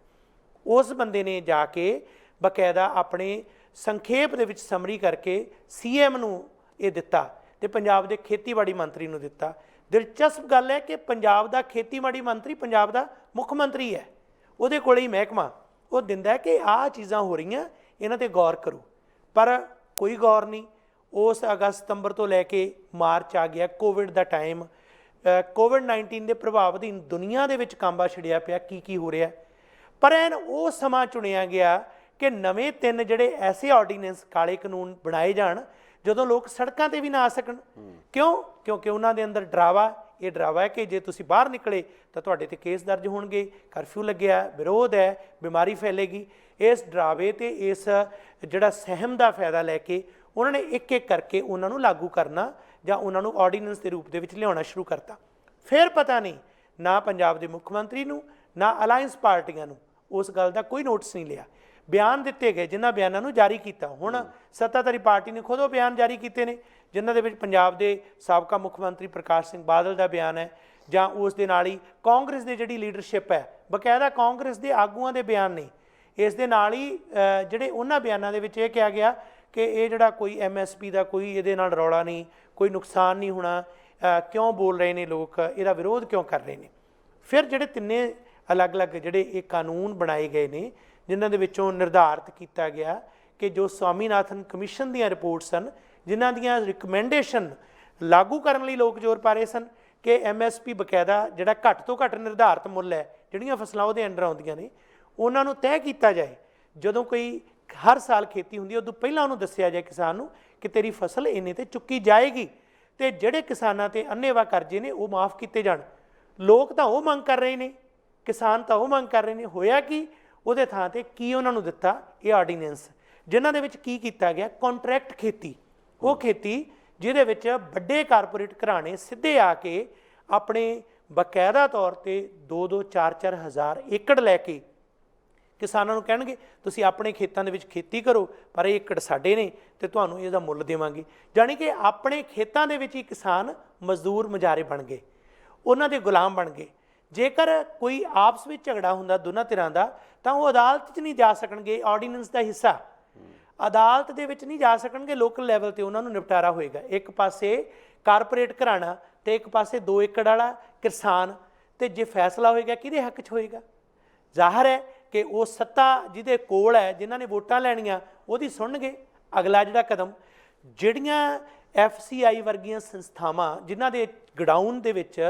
[SPEAKER 2] ਉਸ ਬੰਦੇ ਨੇ ਜਾ ਕੇ ਬਕਾਇਦਾ ਆਪਣੇ ਸੰਖੇਪ ਦੇ ਵਿੱਚ ਸਮਰੀ ਕਰਕੇ CM ਨੂੰ ਇਹ ਦਿੱਤਾ ਤੇ ਪੰਜਾਬ ਦੇ ਖੇਤੀਬਾੜੀ ਮੰਤਰੀ ਨੂੰ ਦਿੱਤਾ। ਦਿਲਚਸਪ ਗੱਲ ਹੈ ਕਿ ਪੰਜਾਬ ਦਾ ਖੇਤੀਬਾੜੀ ਮੰਤਰੀ ਪੰਜਾਬ ਦਾ ਮੁੱਖ ਮੰਤਰੀ ਹੈ, ਉਹਦੇ ਕੋਲ ਹੀ ਮਹਿਕਮਾ, ਉਹ ਦਿੰਦਾ ਕਿ ਆਹ ਚੀਜ਼ਾਂ ਹੋ ਰਹੀਆਂ, ਇਹਨਾਂ 'ਤੇ ਗੌਰ ਕਰੋ। ਪਰ ਕੋਈ ਗੌਰ ਨਹੀਂ। ਉਸ ਅਗਸਤ ਸਤੰਬਰ ਤੋਂ ਲੈ ਕੇ ਮਾਰਚ ਆ ਗਿਆ, ਕੋਵਿਡ ਦਾ ਟਾਈਮ, ਕੋਵਿਡ-19 ਦੇ ਪ੍ਰਭਾਵ ਅਧੀਨ ਦੁਨੀਆ ਦੇ ਵਿੱਚ ਕਾਂਬਾ ਛਿੜਿਆ ਪਿਆ, ਕੀ ਹੋ ਰਿਹਾ। ਪਰ ਐਨ ਉਹ ਸਮਾਂ ਚੁਣਿਆ ਗਿਆ ਕਿ ਨਵੇਂ 3 ਜਿਹੜੇ ਐਸੇ ਆਰਡੀਨੈਂਸ ਕਾਲੇ ਕਾਨੂੰਨ ਬਣਾਏ ਜਾਣ ਜਦੋਂ ਲੋਕ ਸੜਕਾਂ 'ਤੇ ਵੀ ਨਾ ਆ ਸਕਣ। ਕਿਉਂਕਿ ਉਹਨਾਂ ਦੇ ਅੰਦਰ ਇਹ ਡਰਾਵਾ ਹੈ ਕਿ ਜੇ ਤੁਸੀਂ ਬਾਹਰ ਨਿਕਲੇ ਤਾਂ ਤੁਹਾਡੇ 'ਤੇ ਕੇਸ ਦਰਜ ਹੋਣਗੇ, ਕਰਫਿਊ ਲੱਗਿਆ, ਵਿਰੋਧ ਹੈ, ਬਿਮਾਰੀ ਫੈਲੇਗੀ। ਇਸ ਡਰਾਵੇ ਤੇ ਇਸ ਜਿਹੜਾ ਸਹਿਮ ਦਾ ਫਾਇਦਾ ਲੈ ਕੇ ਉਹਨਾਂ ਨੇ ਇੱਕ ਕਰਕੇ ਉਹਨਾਂ ਨੂੰ ਲਾਗੂ ਕਰਨਾ ਜਾਂ ਉਹਨਾਂ ਨੂੰ ਆਰਡੀਨੈਂਸ ਦੇ ਰੂਪ ਦੇ ਵਿੱਚ ਲਿਆਉਣਾ ਸ਼ੁਰੂ ਕਰਤਾ। ਫਿਰ ਪਤਾ ਨਹੀਂ ਨਾ ਪੰਜਾਬ ਦੇ ਮੁੱਖ ਮੰਤਰੀ ਨੂੰ ਨਾ ਅਲਾਇੰਸ ਪਾਰਟੀਆਂ ਨੂੰ ਉਸ ਗੱਲ ਦਾ ਕੋਈ ਨੋਟਿਸ ਨਹੀਂ ਲਿਆ। ਬਿਆਨ ਦਿੱਤੇ ਗਏ, ਜਿਨ੍ਹਾਂ ਬਿਆਨਾਂ ਨੂੰ ਜਾਰੀ ਕੀਤਾ। ਹੁਣ ਸੱਤਾਧਾਰੀ ਪਾਰਟੀ ਨੇ ਖੁਦ ਉਹ ਬਿਆਨ ਜਾਰੀ ਕੀਤੇ ਨੇ, ਜਿਨ੍ਹਾਂ ਦੇ ਵਿੱਚ ਪੰਜਾਬ ਦੇ ਸਾਬਕਾ ਮੁੱਖ ਮੰਤਰੀ ਪ੍ਰਕਾਸ਼ ਸਿੰਘ ਬਾਦਲ ਦਾ ਬਿਆਨ ਹੈ, ਜਾਂ ਉਸ ਦੇ ਨਾਲ ਹੀ ਕਾਂਗਰਸ ਦੀ ਜਿਹੜੀ ਲੀਡਰਸ਼ਿਪ ਹੈ, ਬਕਾਇਦਾ ਕਾਂਗਰਸ ਦੇ ਆਗੂਆਂ ਦੇ ਬਿਆਨ ਨੇ। ਇਸ ਦੇ ਨਾਲ ਹੀ ਜਿਹੜੇ ਉਹਨਾਂ ਬਿਆਨਾਂ ਦੇ ਵਿੱਚ ਇਹ ਕਿਹਾ ਗਿਆ ਕਿ ਇਹ ਜਿਹੜਾ ਕੋਈ MSP ਦਾ ਕੋਈ ਇਹਦੇ ਨਾਲ ਰੌਲਾ ਨਹੀਂ, ਕੋਈ ਨੁਕਸਾਨ ਨਹੀਂ ਹੋਣਾ, ਕਿਉਂ ਬੋਲ ਰਹੇ ਨੇ ਲੋਕ, ਇਹਦਾ ਵਿਰੋਧ ਕਿਉਂ ਕਰ ਰਹੇ ਨੇ। ਫਿਰ ਜਿਹੜੇ ਤਿੰਨੇ ਅਲੱਗ-ਅਲੱਗ ਜਿਹੜੇ ਇਹ ਕਾਨੂੰਨ ਬਣਾਏ ਗਏ ਨੇ, ਜਿਨ੍ਹਾਂ ਦੇ ਵਿੱਚੋਂ ਨਿਰਧਾਰਿਤ ਕੀਤਾ ਗਿਆ ਕਿ ਜੋ ਸਵਾਮੀਨਾਥਨ ਕਮਿਸ਼ਨ ਦੀਆਂ ਰਿਪੋਰਟਸ ਸਨ, ਜਿਨ੍ਹਾਂ ਦੀਆਂ ਰਿਕਮੈਂਡੇਸ਼ਨ ਲਾਗੂ ਕਰਨ ਲਈ ਲੋਕ ਜ਼ੋਰ ਪਾ ਰਹੇ ਸਨ ਕਿ MSP ਬਕਾਇਦਾ ਜਿਹੜਾ ਘੱਟ ਤੋਂ ਘੱਟ ਨਿਰਧਾਰਿਤ ਮੁੱਲ ਹੈ, ਜਿਹੜੀਆਂ ਫਸਲਾਂ ਉਹਦੇ ਅੰਡਰ ਆਉਂਦੀਆਂ ਨੇ, ਉਹਨਾਂ ਨੂੰ ਤੈਅ ਕੀਤਾ ਜਾਏ। ਜਦੋਂ ਕੋਈ ਹਰ ਸਾਲ ਖੇਤੀ ਹੁੰਦੀ ਹੈ, ਉਦੋਂ ਪਹਿਲਾਂ ਉਹਨੂੰ ਦੱਸਿਆ ਜਾਏ ਕਿਸਾਨ ਨੂੰ ਕਿ ਤੇਰੀ ਫਸਲ ਇੰਨੇ 'ਤੇ ਚੁੱਕੀ ਜਾਏਗੀ, ਅਤੇ ਜਿਹੜੇ ਕਿਸਾਨਾਂ 'ਤੇ ਅੰਨ੍ਹੇਵਾਹ ਕਰਜ਼ੇ ਨੇ ਉਹ ਮਾਫ ਕੀਤੇ ਜਾਣ। ਲੋਕ ਤਾਂ ਉਹ ਮੰਗ ਕਰ ਰਹੇ ਨੇ, ਕਿਸਾਨ ਤਾਂ ਉਹ ਮੰਗ ਕਰ ਰਹੇ ਨੇ। ਹੋਇਆ ਕੀ, ਉਹਦੇ ਥਾਂ 'ਤੇ ਕੀ ਉਹਨਾਂ ਨੂੰ ਦਿੱਤਾ ਇਹ ਆਰਡੀਨੈਂਸ, ਜਿਨ੍ਹਾਂ ਦੇ ਵਿੱਚ ਕੀ ਕੀਤਾ ਗਿਆ, ਕੰਟਰੈਕਟ ਖੇਤੀ। ਉਹ ਖੇਤੀ ਜਿਹਦੇ ਵਿੱਚ ਵੱਡੇ ਕਾਰਪੋਰੇਟ ਘਰਾਣੇ ਸਿੱਧੇ ਆ ਕੇ ਆਪਣੇ ਬਕਾਇਦਾ ਤੌਰ 'ਤੇ 2-2, 4-4 ਹਜ਼ਾਰ ਏਕੜ ਲੈ ਕੇ ਕਿਸਾਨਾਂ ਨੂੰ ਕਹਿਣਗੇ ਤੁਸੀਂ ਆਪਣੇ ਖੇਤਾਂ ਦੇ ਵਿੱਚ ਖੇਤੀ ਕਰੋ, ਪਰ ਇਹ ਏਕੜ ਸਾਡੇ ਨੇ ਅਤੇ ਤੁਹਾਨੂੰ ਇਹਦਾ ਮੁੱਲ ਦੇਵਾਂਗੇ। ਜਾਣੀ ਕਿ ਆਪਣੇ ਖੇਤਾਂ ਦੇ ਵਿੱਚ ਹੀ ਕਿਸਾਨ ਮਜ਼ਦੂਰ ਮੁਜ਼ਾਰੇ ਬਣ ਗਏ, ਉਹਨਾਂ ਦੇ ਗੁਲਾਮ ਬਣ ਗਏ। ਜੇਕਰ ਕੋਈ ਆਪਸ ਵਿੱਚ ਝਗੜਾ ਹੁੰਦਾ ਦੋਨਾਂ ਧਿਰਾਂ ਦਾ, ਤਾਂ ਉਹ ਅਦਾਲਤ 'ਚ ਨਹੀਂ ਜਾ ਸਕਣਗੇ, ਆਰਡੀਨੈਂਸ ਦਾ ਹਿੱਸਾ ਅਦਾਲਤ ਦੇ ਵਿੱਚ ਨਹੀਂ ਜਾ ਸਕਣਗੇ, ਲੋਕਲ ਲੈਵਲ 'ਤੇ ਉਹਨਾਂ ਨੂੰ ਨਿਪਟਾਰਾ ਹੋਏਗਾ। ਇੱਕ ਪਾਸੇ ਕਾਰਪੋਰੇਟ ਘਰਾਣਾ ਅਤੇ ਇੱਕ ਪਾਸੇ 2 ਏਕੜ ਵਾਲਾ ਕਿਸਾਨ, ਅਤੇ ਜੇ ਫੈਸਲਾ ਹੋਏਗਾ ਕਿਹਦੇ ਹੱਕ 'ਚ ਹੋਏਗਾ। ਜ਼ਾਹਰ ਹੈ ਕਿ ਉਹ ਸੱਤਾ ਜਿਹਦੇ ਕੋਲ ਹੈ, ਜਿਨ੍ਹਾਂ ਨੇ ਵੋਟਾਂ ਲੈਣੀਆਂ, ਉਹਦੀ ਸੁਣਨਗੇ। ਅਗਲਾ ਜਿਹੜਾ ਕਦਮ, ਜਿਹੜੀਆਂ FCI ਵਰਗੀਆਂ ਸੰਸਥਾਵਾਂ ਜਿਨ੍ਹਾਂ ਦੇ ਗਡਾਊਨ ਦੇ ਵਿੱਚ,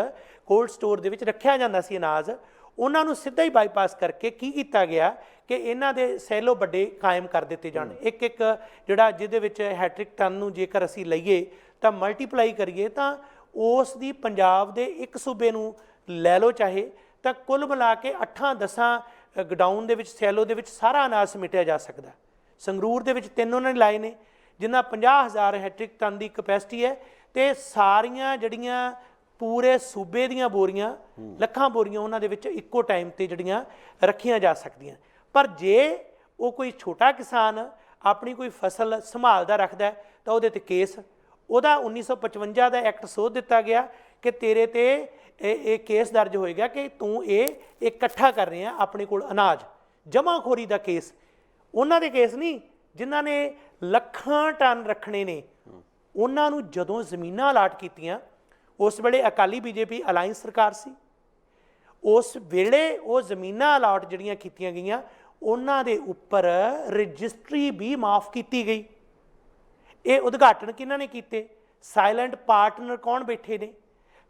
[SPEAKER 2] ਕੋਲਡ ਸਟੋਰ ਦੇ ਵਿੱਚ ਰੱਖਿਆ ਜਾਂਦਾ ਸੀ ਅਨਾਜ, ਉਹਨਾਂ ਨੂੰ ਸਿੱਧਾ ਹੀ ਬਾਈਪਾਸ ਕਰਕੇ ਕੀ ਕੀਤਾ ਗਿਆ ਕਿ ਇਹਨਾਂ ਦੇ ਸੈਲੋ ਵੱਡੇ ਕਾਇਮ ਕਰ ਦਿੱਤੇ ਜਾਣ। ਇੱਕ ਜਿਹੜਾ ਜਿਹਦੇ ਵਿੱਚ ਹੈਟ੍ਰਿਕ ਟਨ ਨੂੰ ਜੇਕਰ ਅਸੀਂ ਲਈਏ ਤਾਂ ਮਲਟੀਪਲਾਈ ਕਰੀਏ ਤਾਂ ਉਸ ਦੀ ਪੰਜਾਬ ਦੇ ਇੱਕ ਸੂਬੇ ਨੂੰ ਲੈ ਲਓ ਚਾਹੇ, ਤਾਂ ਕੁੱਲ ਮਿਲਾ ਕੇ 8-10 ਗਡਾਊਨ ਦੇ ਵਿੱਚ, ਸੈਲੋ ਦੇ ਵਿੱਚ ਸਾਰਾ ਅਨਾਜ ਸਮੇਟਿਆ ਜਾ ਸਕਦਾ। ਸੰਗਰੂਰ ਦੇ ਵਿੱਚ 3 ਉਹਨਾਂ ਨੇ ਲਾਏ ਨੇ, ਜਿਨ੍ਹਾਂ 50,000 ਹੈਟ੍ਰਿਕ ਟਨ ਦੀ ਕਪੈਸਿਟੀ ਹੈ, ਅਤੇ ਸਾਰੀਆਂ ਜਿਹੜੀਆਂ ਪੂਰੇ ਸੂਬੇ ਦੀਆਂ ਬੋਰੀਆਂ ਲੱਖਾਂ ਬੋਰੀਆਂ ਉਹਨਾਂ ਦੇ ਵਿੱਚ ਇੱਕੋ ਟਾਈਮ ਤੇ ਜਿਹੜੀਆਂ ਰੱਖੀਆਂ ਜਾ ਸਕਦੀਆਂ। ਪਰ ਜੇ ਉਹ ਕੋਈ ਛੋਟਾ ਕਿਸਾਨ ਆਪਣੀ ਕੋਈ ਫਸਲ ਸੰਭਾਲਦਾ ਰੱਖਦਾ ਹੈ ਤਾਂ ਉਹਦੇ ਤੇ ਕੇਸ, ਉਹਦਾ 1955 ਦਾ ਐਕਟ ਸੋਧ ਦਿੱਤਾ ਗਿਆ ਕਿ ਤੇਰੇ ਤੇ ਇਹ ਕੇਸ ਦਰਜ ਹੋਏਗਾ ਕਿ ਤੂੰ ਇਹ ਇਕੱਠਾ ਕਰ ਰਿਹਾ ਆਪਣੇ ਕੋਲ ਅਨਾਜ, ਜਮਾਖੋਰੀ ਦਾ ਕੇਸ। ਉਹਨਾਂ ਦੇ ਕੇਸ ਨਹੀਂ ਜਿਨ੍ਹਾਂ ਨੇ ਲੱਖਾਂ ਟਨ ਰੱਖਣੇ ਨੇ, ਉਹਨਾਂ ਨੂੰ ਜਦੋਂ ਜ਼ਮੀਨਾਂ ਅਲਾਟ ਕੀਤੀਆਂ, ਉਸ ਵੇਲੇ ਅਕਾਲੀ ਬੀਜੇਪੀ ਅਲਾਇੰਸ ਸਰਕਾਰ ਸੀ, ਉਸ ਵੇਲੇ ਉਹ ਜ਼ਮੀਨਾਂ ਅਲਾਟ ਜਿਹੜੀਆਂ ਕੀਤੀਆਂ ਗਈਆਂ ਉਹਨਾਂ ਦੇ ਉੱਪਰ ਰਜਿਸਟਰੀ ਵੀ ਮਾਫ ਕੀਤੀ ਗਈ। ਇਹ ਉਦਘਾਟਨ ਕਿਹਨਾਂ ਨੇ ਕੀਤੇ? ਸਾਇਲੈਂਟ ਪਾਰਟਨਰ ਕੌਣ ਬੈਠੇ ਨੇ?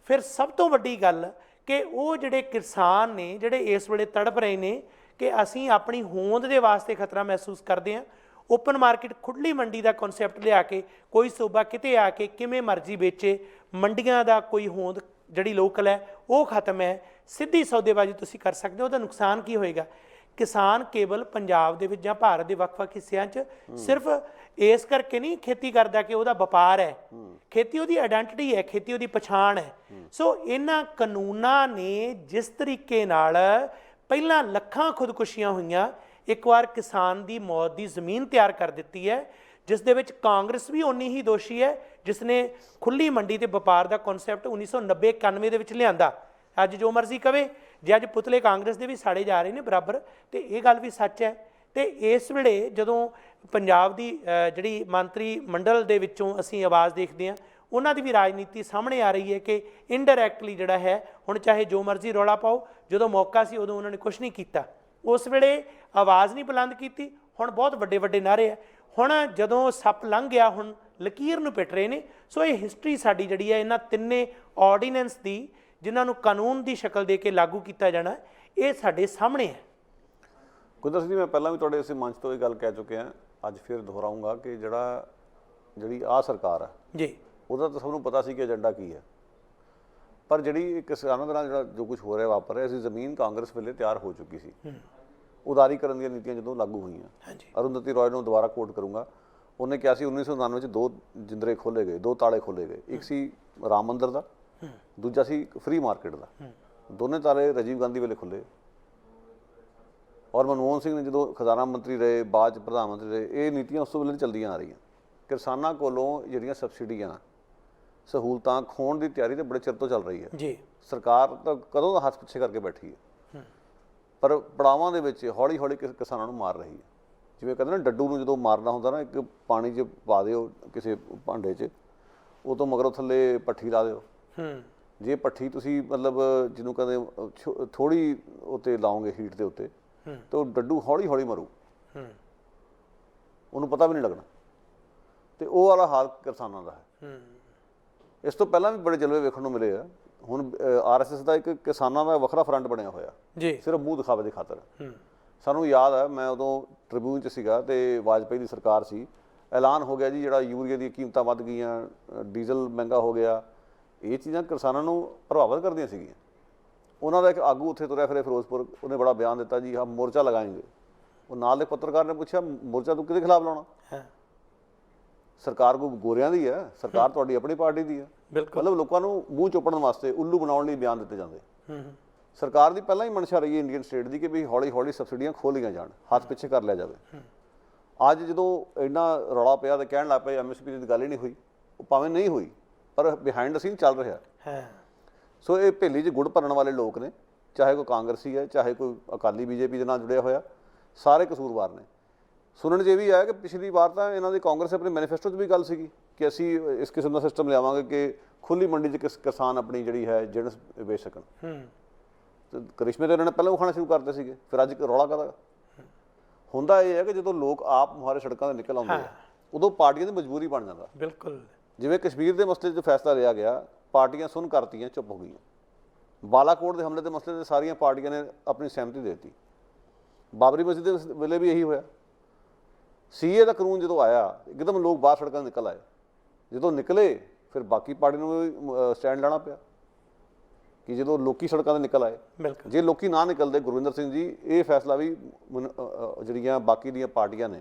[SPEAKER 2] ਫਿਰ ਸਭ ਤੋਂ ਵੱਡੀ ਗੱਲ ਕਿ ਉਹ ਜਿਹੜੇ ਕਿਸਾਨ ਨੇ ਜਿਹੜੇ ਇਸ ਵੇਲੇ ਤੜਪ ਰਹੇ ਨੇ ਕਿ ਅਸੀਂ ਆਪਣੀ ਹੋਂਦ ਦੇ ਵਾਸਤੇ ਖਤਰਾ ਮਹਿਸੂਸ ਕਰਦੇ ਹਾਂ, ਓਪਨ ਮਾਰਕੀਟ ਖੁੱਲ੍ਹੀ ਮੰਡੀ ਦਾ ਕਨਸੈਪਟ ਲਿਆ ਕੇ ਕੋਈ ਸੂਬਾ ਕਿਤੇ ਆ ਕੇ ਕਿਵੇਂ ਮਰਜ਼ੀ ਵੇਚੇ, ਮੰਡੀਆਂ ਦਾ ਕੋਈ ਹੋਂਦ ਜਿਹੜੀ ਲੋਕਲ ਹੈ ਉਹ ਖਤਮ ਹੈ, ਸਿੱਧੀ ਸੌਦੇਬਾਜ਼ੀ ਤੁਸੀਂ ਕਰ ਸਕਦੇ ਹੋ। ਉਹਦਾ ਨੁਕਸਾਨ ਕੀ ਹੋਏਗਾ? ਕਿਸਾਨ ਕੇਵਲ ਪੰਜਾਬ ਦੇ ਵਿੱਚ ਜਾਂ ਭਾਰਤ ਦੇ ਵੱਖ-ਵੱਖ ਹਿੱਸਿਆਂ 'ਚ ਸਿਰਫ ਇਸ ਕਰਕੇ ਨਹੀਂ ਖੇਤੀ ਕਰਦਾ ਕਿ ਉਹਦਾ ਵਪਾਰ ਹੈ, ਖੇਤੀ ਉਹਦੀ ਆਇਡੈਂਟੀਟੀ ਹੈ, ਖੇਤੀ ਉਹਦੀ ਪਛਾਣ ਹੈ। ਸੋ ਇਹਨਾਂ ਕਾਨੂੰਨਾਂ ਨੇ ਜਿਸ ਤਰੀਕੇ ਨਾਲ ਪਹਿਲਾਂ ਲੱਖਾਂ ਖੁਦਕੁਸ਼ੀਆਂ ਹੋਈਆਂ, ਇੱਕ ਵਾਰ ਕਿਸਾਨ ਦੀ ਮੌਤ ਦੀ ਜ਼ਮੀਨ ਤਿਆਰ ਕਰ ਦਿੱਤੀ ਹੈ, ਜਿਸ ਦੇ ਵਿੱਚ ਕਾਂਗਰਸ ਵੀ ਓਨੀ ਹੀ ਦੋਸ਼ੀ ਹੈ ਜਿਸ ਨੇ ਖੁੱਲ੍ਹੀ ਮੰਡੀ ਤੇ ਵਪਾਰ ਦਾ ਕਨਸੈਪਟ 1990-91 ਦੇ ਵਿੱਚ ਲਿਆਂਦਾ। ਅੱਜ ਜੋ ਮਰਜ਼ੀ ਕਵੇ, ਜੇ ਅੱਜ ਪੁਤਲੇ ਕਾਂਗਰਸ ਦੇ ਵੀ ਸਾੜੇ ਜਾ ਰਹੇ ਨੇ ਬਰਾਬਰ, ਤੇ ਇਹ ਗੱਲ ਵੀ ਸੱਚ ਹੈ। ਤੇ ਇਸ ਵੇਲੇ ਜਦੋਂ ਪੰਜਾਬ ਦੀ ਜਿਹੜੀ ਮੰਤਰੀ ਮੰਡਲ ਦੇ ਵਿੱਚੋਂ ਅਸੀਂ ਆਵਾਜ਼ ਦੇਖਦੇ ਹਾਂ, ਉਹਨਾਂ ਦੀ ਵੀ ਰਾਜਨੀਤੀ ਸਾਹਮਣੇ ਆ ਰਹੀ ਹੈ ਕਿ ਇਨਡਾਇਰੈਕਟਲੀ ਜਿਹੜਾ ਹੈ ਹੁਣ ਚਾਹੇ ਜੋ ਮਰਜ਼ੀ ਰੌਲਾ ਪਾਓ, ਜਦੋਂ ਮੌਕਾ ਸੀ ਉਦੋਂ ਉਹਨਾਂ ਨੇ ਕੁਛ ਨਹੀਂ ਕੀਤਾ, ਉਸ ਵੇਲੇ ਆਵਾਜ਼ ਨਹੀਂ ਬੁਲੰਦ ਕੀਤੀ, ਹੁਣ ਬਹੁਤ ਵੱਡੇ ਵੱਡੇ ਨਾਅਰੇ ਹੈ। ਹੁਣ ਜਦੋਂ ਸੱਪ ਲੰਘ ਗਿਆ ਹੁਣ ਲਕੀਰ ਨੂੰ ਪਿੱਟ ਰਹੇ ਨੇ। ਸੋ ਇਹ ਹਿਸਟਰੀ ਸਾਡੀ ਜਿਹੜੀ ਹੈ ਇਹਨਾਂ ਤਿੰਨੇ ਆਰਡੀਨੈਂਸ ਦੀ, ਜਿਨ੍ਹਾਂ ਨੂੰ ਕਾਨੂੰਨ ਦੀ ਸ਼ਕਲ ਦੇ ਕੇ ਲਾਗੂ ਕੀਤਾ ਜਾਣਾ, ਇਹ ਸਾਡੇ ਸਾਹਮਣੇ ਹੈ।
[SPEAKER 1] ਕੁਦਰਤ ਜੀ, ਮੈਂ ਪਹਿਲਾਂ ਵੀ ਤੁਹਾਡੇ ਇਸੇ ਮੰਚ ਤੋਂ ਇਹ ਗੱਲ ਕਹਿ ਚੁੱਕਿਆ, ਅੱਜ ਫਿਰ ਦੁਹਰਾਊਂਗਾ ਕਿ ਜਿਹੜੀ ਆਹ ਸਰਕਾਰ ਹੈ
[SPEAKER 2] ਜੀ,
[SPEAKER 1] ਉਹਦਾ ਤਾਂ ਸਭ ਨੂੰ ਪਤਾ ਸੀ ਕਿ ਏਜੰਡਾ ਕੀ ਹੈ, ਪਰ ਜਿਹੜੀ ਕਿਸਾਨਾਂ ਦੇ ਨਾਲ ਜਿਹੜਾ ਜੋ ਕੁਝ ਹੋ ਰਿਹਾ ਵਾਪਰ ਰਿਹਾ ਸੀ, ਜ਼ਮੀਨ ਕਾਂਗਰਸ ਵੇਲੇ ਤਿਆਰ ਹੋ ਚੁੱਕੀ ਸੀ। ਉਦਾਰੀਕਰਨ ਦੀਆਂ ਨੀਤੀਆਂ ਜਦੋਂ ਲਾਗੂ ਹੋਈਆਂ, ਅਰੁੰਧਤੀ ਰॉय ਨੂੰ ਦੁਬਾਰਾ ਕੋਟ ਕਰੂੰਗਾ, ਉਹਨੇ ਕਿਹਾ ਸੀ 1999 'ਚ 2 ਜਿੰਦਰੇ ਖੋਲ੍ਹੇ ਗਏ, 2 ਤਾਲੇ ਖੋਲ੍ਹੇ ਗਏ, ਇੱਕ ਸੀ ਰਾਮ ਮੰਦਰ ਦਾ, ਦੂਜਾ ਸੀ ਫ੍ਰੀ ਮਾਰਕੀਟ ਦਾ। ਦੋਨੇ ਤਾਲੇ ਰਾਜੀਵ ਗਾਂਧੀ ਵੇਲੇ ਖੁੱਲ੍ਹੇ, ਔਰ ਮਨਮੋਹਨ ਸਿੰਘ ਨੇ ਜਦੋਂ ਖਜ਼ਾਨਾ ਮੰਤਰੀ ਰਹੇ, ਬਾਅਦ 'ਚ ਪ੍ਰਧਾਨ ਮੰਤਰੀ ਰਹੇ, ਇਹ ਨੀਤੀਆਂ ਉਸ ਤੋਂ ਵੇਲੇ ਚੱਲਦੀਆਂ ਆ ਰਹੀਆਂ। ਕਿਸਾਨਾਂ ਕੋਲੋਂ ਜਿਹੜੀਆਂ ਸਬਸਿਡੀਆਂ ਸਹੂਲਤਾਂ ਖੋਣ ਦੀ ਤਿਆਰੀ ਤਾਂ ਬੜੇ ਚਿਰ ਤੋਂ ਚੱਲ ਰਹੀ ਹੈ
[SPEAKER 2] ਜੀ।
[SPEAKER 1] ਸਰਕਾਰ ਤਾਂ ਕਦੋਂ ਦਾ ਹੱਥ ਪਿੱਛੇ ਕਰਕੇ ਬੈਠੀ ਹੈ, ਪਰ ਪੜਾਵਾਂ ਦੇ ਵਿੱਚ ਹੌਲੀ ਹੌਲੀ ਕਿਸਾਨਾਂ ਨੂੰ ਮਾਰ ਰਹੀ ਹੈ। ਜਿਵੇਂ ਕਹਿੰਦੇ ਨਾ ਡੱਡੂ ਨੂੰ ਜਦੋਂ ਮਾਰਨਾ ਹੁੰਦਾ ਨਾ, ਇੱਕ ਪਾਣੀ 'ਚ ਪਾ ਦਿਓ ਕਿਸੇ ਭਾਂਡੇ 'ਚ, ਉਹ ਤੋਂ ਮਗਰੋਂ ਥੱਲੇ ਪੱਠੀ ਲਾ ਦਿਓ। ਜੇ ਪੱਠੀ ਤੁਸੀਂ ਮਤਲਬ ਜਿਹਨੂੰ ਕਹਿੰਦੇ ਥੋੜ੍ਹੀ ਉੱਤੇ ਲਾਓਗੇ ਹੀਟ ਦੇ ਉੱਤੇ, ਤਾਂ ਉਹ ਡੱਡੂ ਹੌਲੀ ਹੌਲੀ ਮਰੂ, ਉਹਨੂੰ ਪਤਾ ਵੀ ਨਹੀਂ ਲੱਗਣਾ। ਤੇ ਉਹ ਵਾਲਾ ਹਾਲ ਕਿਸਾਨਾਂ ਦਾ ਹੈ। ਇਸ ਤੋਂ ਪਹਿਲਾਂ ਵੀ ਬੜੇ ਜਲਵੇ ਵੇਖਣ ਨੂੰ ਮਿਲੇ ਆ। ਹੁਣ RSS ਦਾ ਇੱਕ ਕਿਸਾਨਾਂ ਦਾ ਵੱਖਰਾ ਫਰੰਟ ਬਣਿਆ ਹੋਇਆ ਜੀ, ਸਿਰਫ ਮੂੰਹ ਦਿਖਾਵੇ ਦੀ ਖਾਤਰ। ਸਾਨੂੰ ਯਾਦ ਹੈ, ਮੈਂ ਉਦੋਂ ਟ੍ਰਿਬਿਊਨ 'ਚ ਸੀਗਾ ਤੇ ਵਾਜਪਾਈ ਦੀ ਸਰਕਾਰ ਸੀ, ਐਲਾਨ ਹੋ ਗਿਆ ਜੀ ਜਿਹੜਾ ਯੂਰੀਆ ਦੀਆਂ ਕੀਮਤਾਂ ਵੱਧ ਗਈਆਂ, ਡੀਜ਼ਲ ਮਹਿੰਗਾ ਹੋ ਗਿਆ, ਇਹ ਚੀਜ਼ਾਂ ਕਿਸਾਨਾਂ ਨੂੰ ਪ੍ਰਭਾਵਿਤ ਕਰਦੀਆਂ ਸੀਗੀਆਂ। ਉਹਨਾਂ ਦਾ ਇੱਕ ਆਗੂ ਉੱਥੇ ਤੁਰਿਆ ਫਿਰੇ ਫਿਰੋਜ਼ਪੁਰ, ਉਹਨੇ ਬੜਾ ਬਿਆਨ ਦਿੱਤਾ ਜੀ ਹਮ ਮੋਰਚਾ ਲਗਾਏਂਗੇ। ਉਹ ਨਾਲ ਦੇ ਪੱਤਰਕਾਰ ਨੇ ਪੁੱਛਿਆ ਮੋਰਚਾ ਤੂੰ ਕਿਹਦੇ ਖਿਲਾਫ ਲਾਉਣਾ? ਸਰਕਾਰ ਕੋਈ ਗੋਰਿਆਂ ਦੀ ਹੈ, ਸਰਕਾਰ ਤੁਹਾਡੀ ਆਪਣੀ ਪਾਰਟੀ ਦੀ ਹੈ। ਮਤਲਬ ਲੋਕਾਂ ਨੂੰ ਮੂੰਹ ਚੋਪੜਨ ਵਾਸਤੇ, ਉੱਲੂ ਬਣਾਉਣ ਲਈ ਬਿਆਨ ਦਿੱਤੇ ਜਾਂਦੇ। ਸਰਕਾਰ ਦੀ ਪਹਿਲਾਂ ਹੀ ਮਨਸ਼ਾ ਰਹੀ ਹੈ ਇੰਡੀਅਨ ਸਟੇਟ ਦੀ ਕਿ ਵੀ ਹੌਲੀ ਹੌਲੀ ਸਬਸਿਡੀਆਂ ਖੋਲ੍ਹੀਆਂ ਜਾਣ, ਹੱਥ ਪਿੱਛੇ ਕਰ ਲਿਆ ਜਾਵੇ। ਅੱਜ ਜਦੋਂ ਇੰਨਾ ਰੌਲਾ ਪਿਆ ਤਾਂ ਕਹਿਣ ਲੱਗ ਪਏ MSP ਦੀ ਗੱਲ ਹੀ ਨਹੀਂ ਹੋਈ। ਉਹ ਭਾਵੇਂ ਨਹੀਂ ਹੋਈ, ਪਰ ਬਿਹਾਈਂਡ ਦ ਸੀਨ ਚੱਲ ਰਿਹਾ ਹੈ। ਸੋ ਇਹ ਭੇਲੀ 'ਚ ਗੁੜ ਭਰਨ ਵਾਲੇ ਲੋਕ ਨੇ, ਚਾਹੇ ਕੋਈ ਕਾਂਗਰਸੀ ਹੈ, ਚਾਹੇ ਕੋਈ ਅਕਾਲੀ BJP ਦੇ ਨਾਲ ਜੁੜਿਆ ਹੋਇਆ, ਸਾਰੇ ਕਸੂਰਵਾਰ ਨੇ। ਸੁਣਨ 'ਚ ਇਹ ਵੀ ਆਇਆ ਕਿ ਪਿਛਲੀ ਵਾਰ ਤਾਂ ਇਹਨਾਂ ਦੀ ਕਾਂਗਰਸ ਆਪਣੇ ਮੈਨੀਫੈਸਟੋ 'ਚ ਵੀ ਗੱਲ ਸੀਗੀ ਕਿ ਅਸੀਂ ਇਸ ਕਿਸਮ ਦਾ ਸਿਸਟਮ ਲਿਆਵਾਂਗੇ ਕਿ ਖੁੱਲ੍ਹੀ ਮੰਡੀ 'ਚ ਕਿਸਾਨ ਆਪਣੀ ਜਿਹੜੀ ਹੈ ਜਿਣਸ ਵੇਚ ਸਕਣ। ਤੇ ਕਰਿਸ਼ਮੇ ਤਾਂ ਇਹਨਾਂ ਨੇ ਪਹਿਲਾਂ ਉਖਾਉਣਾ ਸ਼ੁਰੂ ਕਰਦੇ ਸੀਗੇ, ਫਿਰ ਅੱਜ ਰੌਲਾ ਕਾਹਦਾ? ਹੁੰਦਾ ਇਹ ਹੈ ਕਿ ਜਦੋਂ ਲੋਕ ਆਪ ਮੁਹਾਰੇ ਸੜਕਾਂ 'ਤੇ ਨਿਕਲ ਆਉਂਦੇ ਆ, ਉਦੋਂ ਪਾਰਟੀਆਂ ਦੀ ਮਜਬੂਰੀ ਬਣ ਜਾਂਦਾ।
[SPEAKER 2] ਬਿਲਕੁਲ। ਜਿਵੇਂ
[SPEAKER 1] ਕਸ਼ਮੀਰ ਦੇ ਮਸਲੇ 'ਚ ਫੈਸਲਾ ਲਿਆ ਗਿਆ, ਪਾਰਟੀਆਂ ਸੁਣ ਕਰਤੀਆਂ, ਚੁੱਪ ਹੋ ਗਈਆਂ। ਬਾਲਾਕੋਟ ਦੇ ਹਮਲੇ ਦੇ ਮਸਲੇ 'ਤੇ ਸਾਰੀਆਂ ਪਾਰਟੀਆਂ ਨੇ ਆਪਣੀ ਸਹਿਮਤੀ ਦੇ ਦਿੱਤੀ। ਬਾਬਰੀ ਮਸਜਿਦ ਦੇ ਵੇਲੇ ਵੀ ਇਹੀ ਹੋਇਆ। CA ਦਾ ਕਾਨੂੰਨ ਜਦੋਂ ਆਇਆ, ਇੱਕਦਮ ਲੋਕ ਬਾਹਰ ਸੜਕਾਂ 'ਤੇ ਨਿਕਲ ਆਏ। ਜਦੋਂ ਨਿਕਲੇ ਫਿਰ ਬਾਕੀ ਪਾਰਟੀ ਨੂੰ ਵੀ ਸਟੈਂਡ ਲੈਣਾ ਪਿਆ ਕਿ ਜਦੋਂ ਲੋਕੀ ਸੜਕਾਂ 'ਤੇ ਨਿਕਲ ਆਏ। ਜੇ ਲੋਕੀ ਨਾ ਨਿਕਲਦੇ, ਗੁਰਵਿੰਦਰ ਸਿੰਘ ਜੀ, ਇਹ ਫੈਸਲਾ ਵੀ ਜਿਹੜੀਆਂ ਬਾਕੀ ਦੀਆਂ ਪਾਰਟੀਆਂ ਨੇ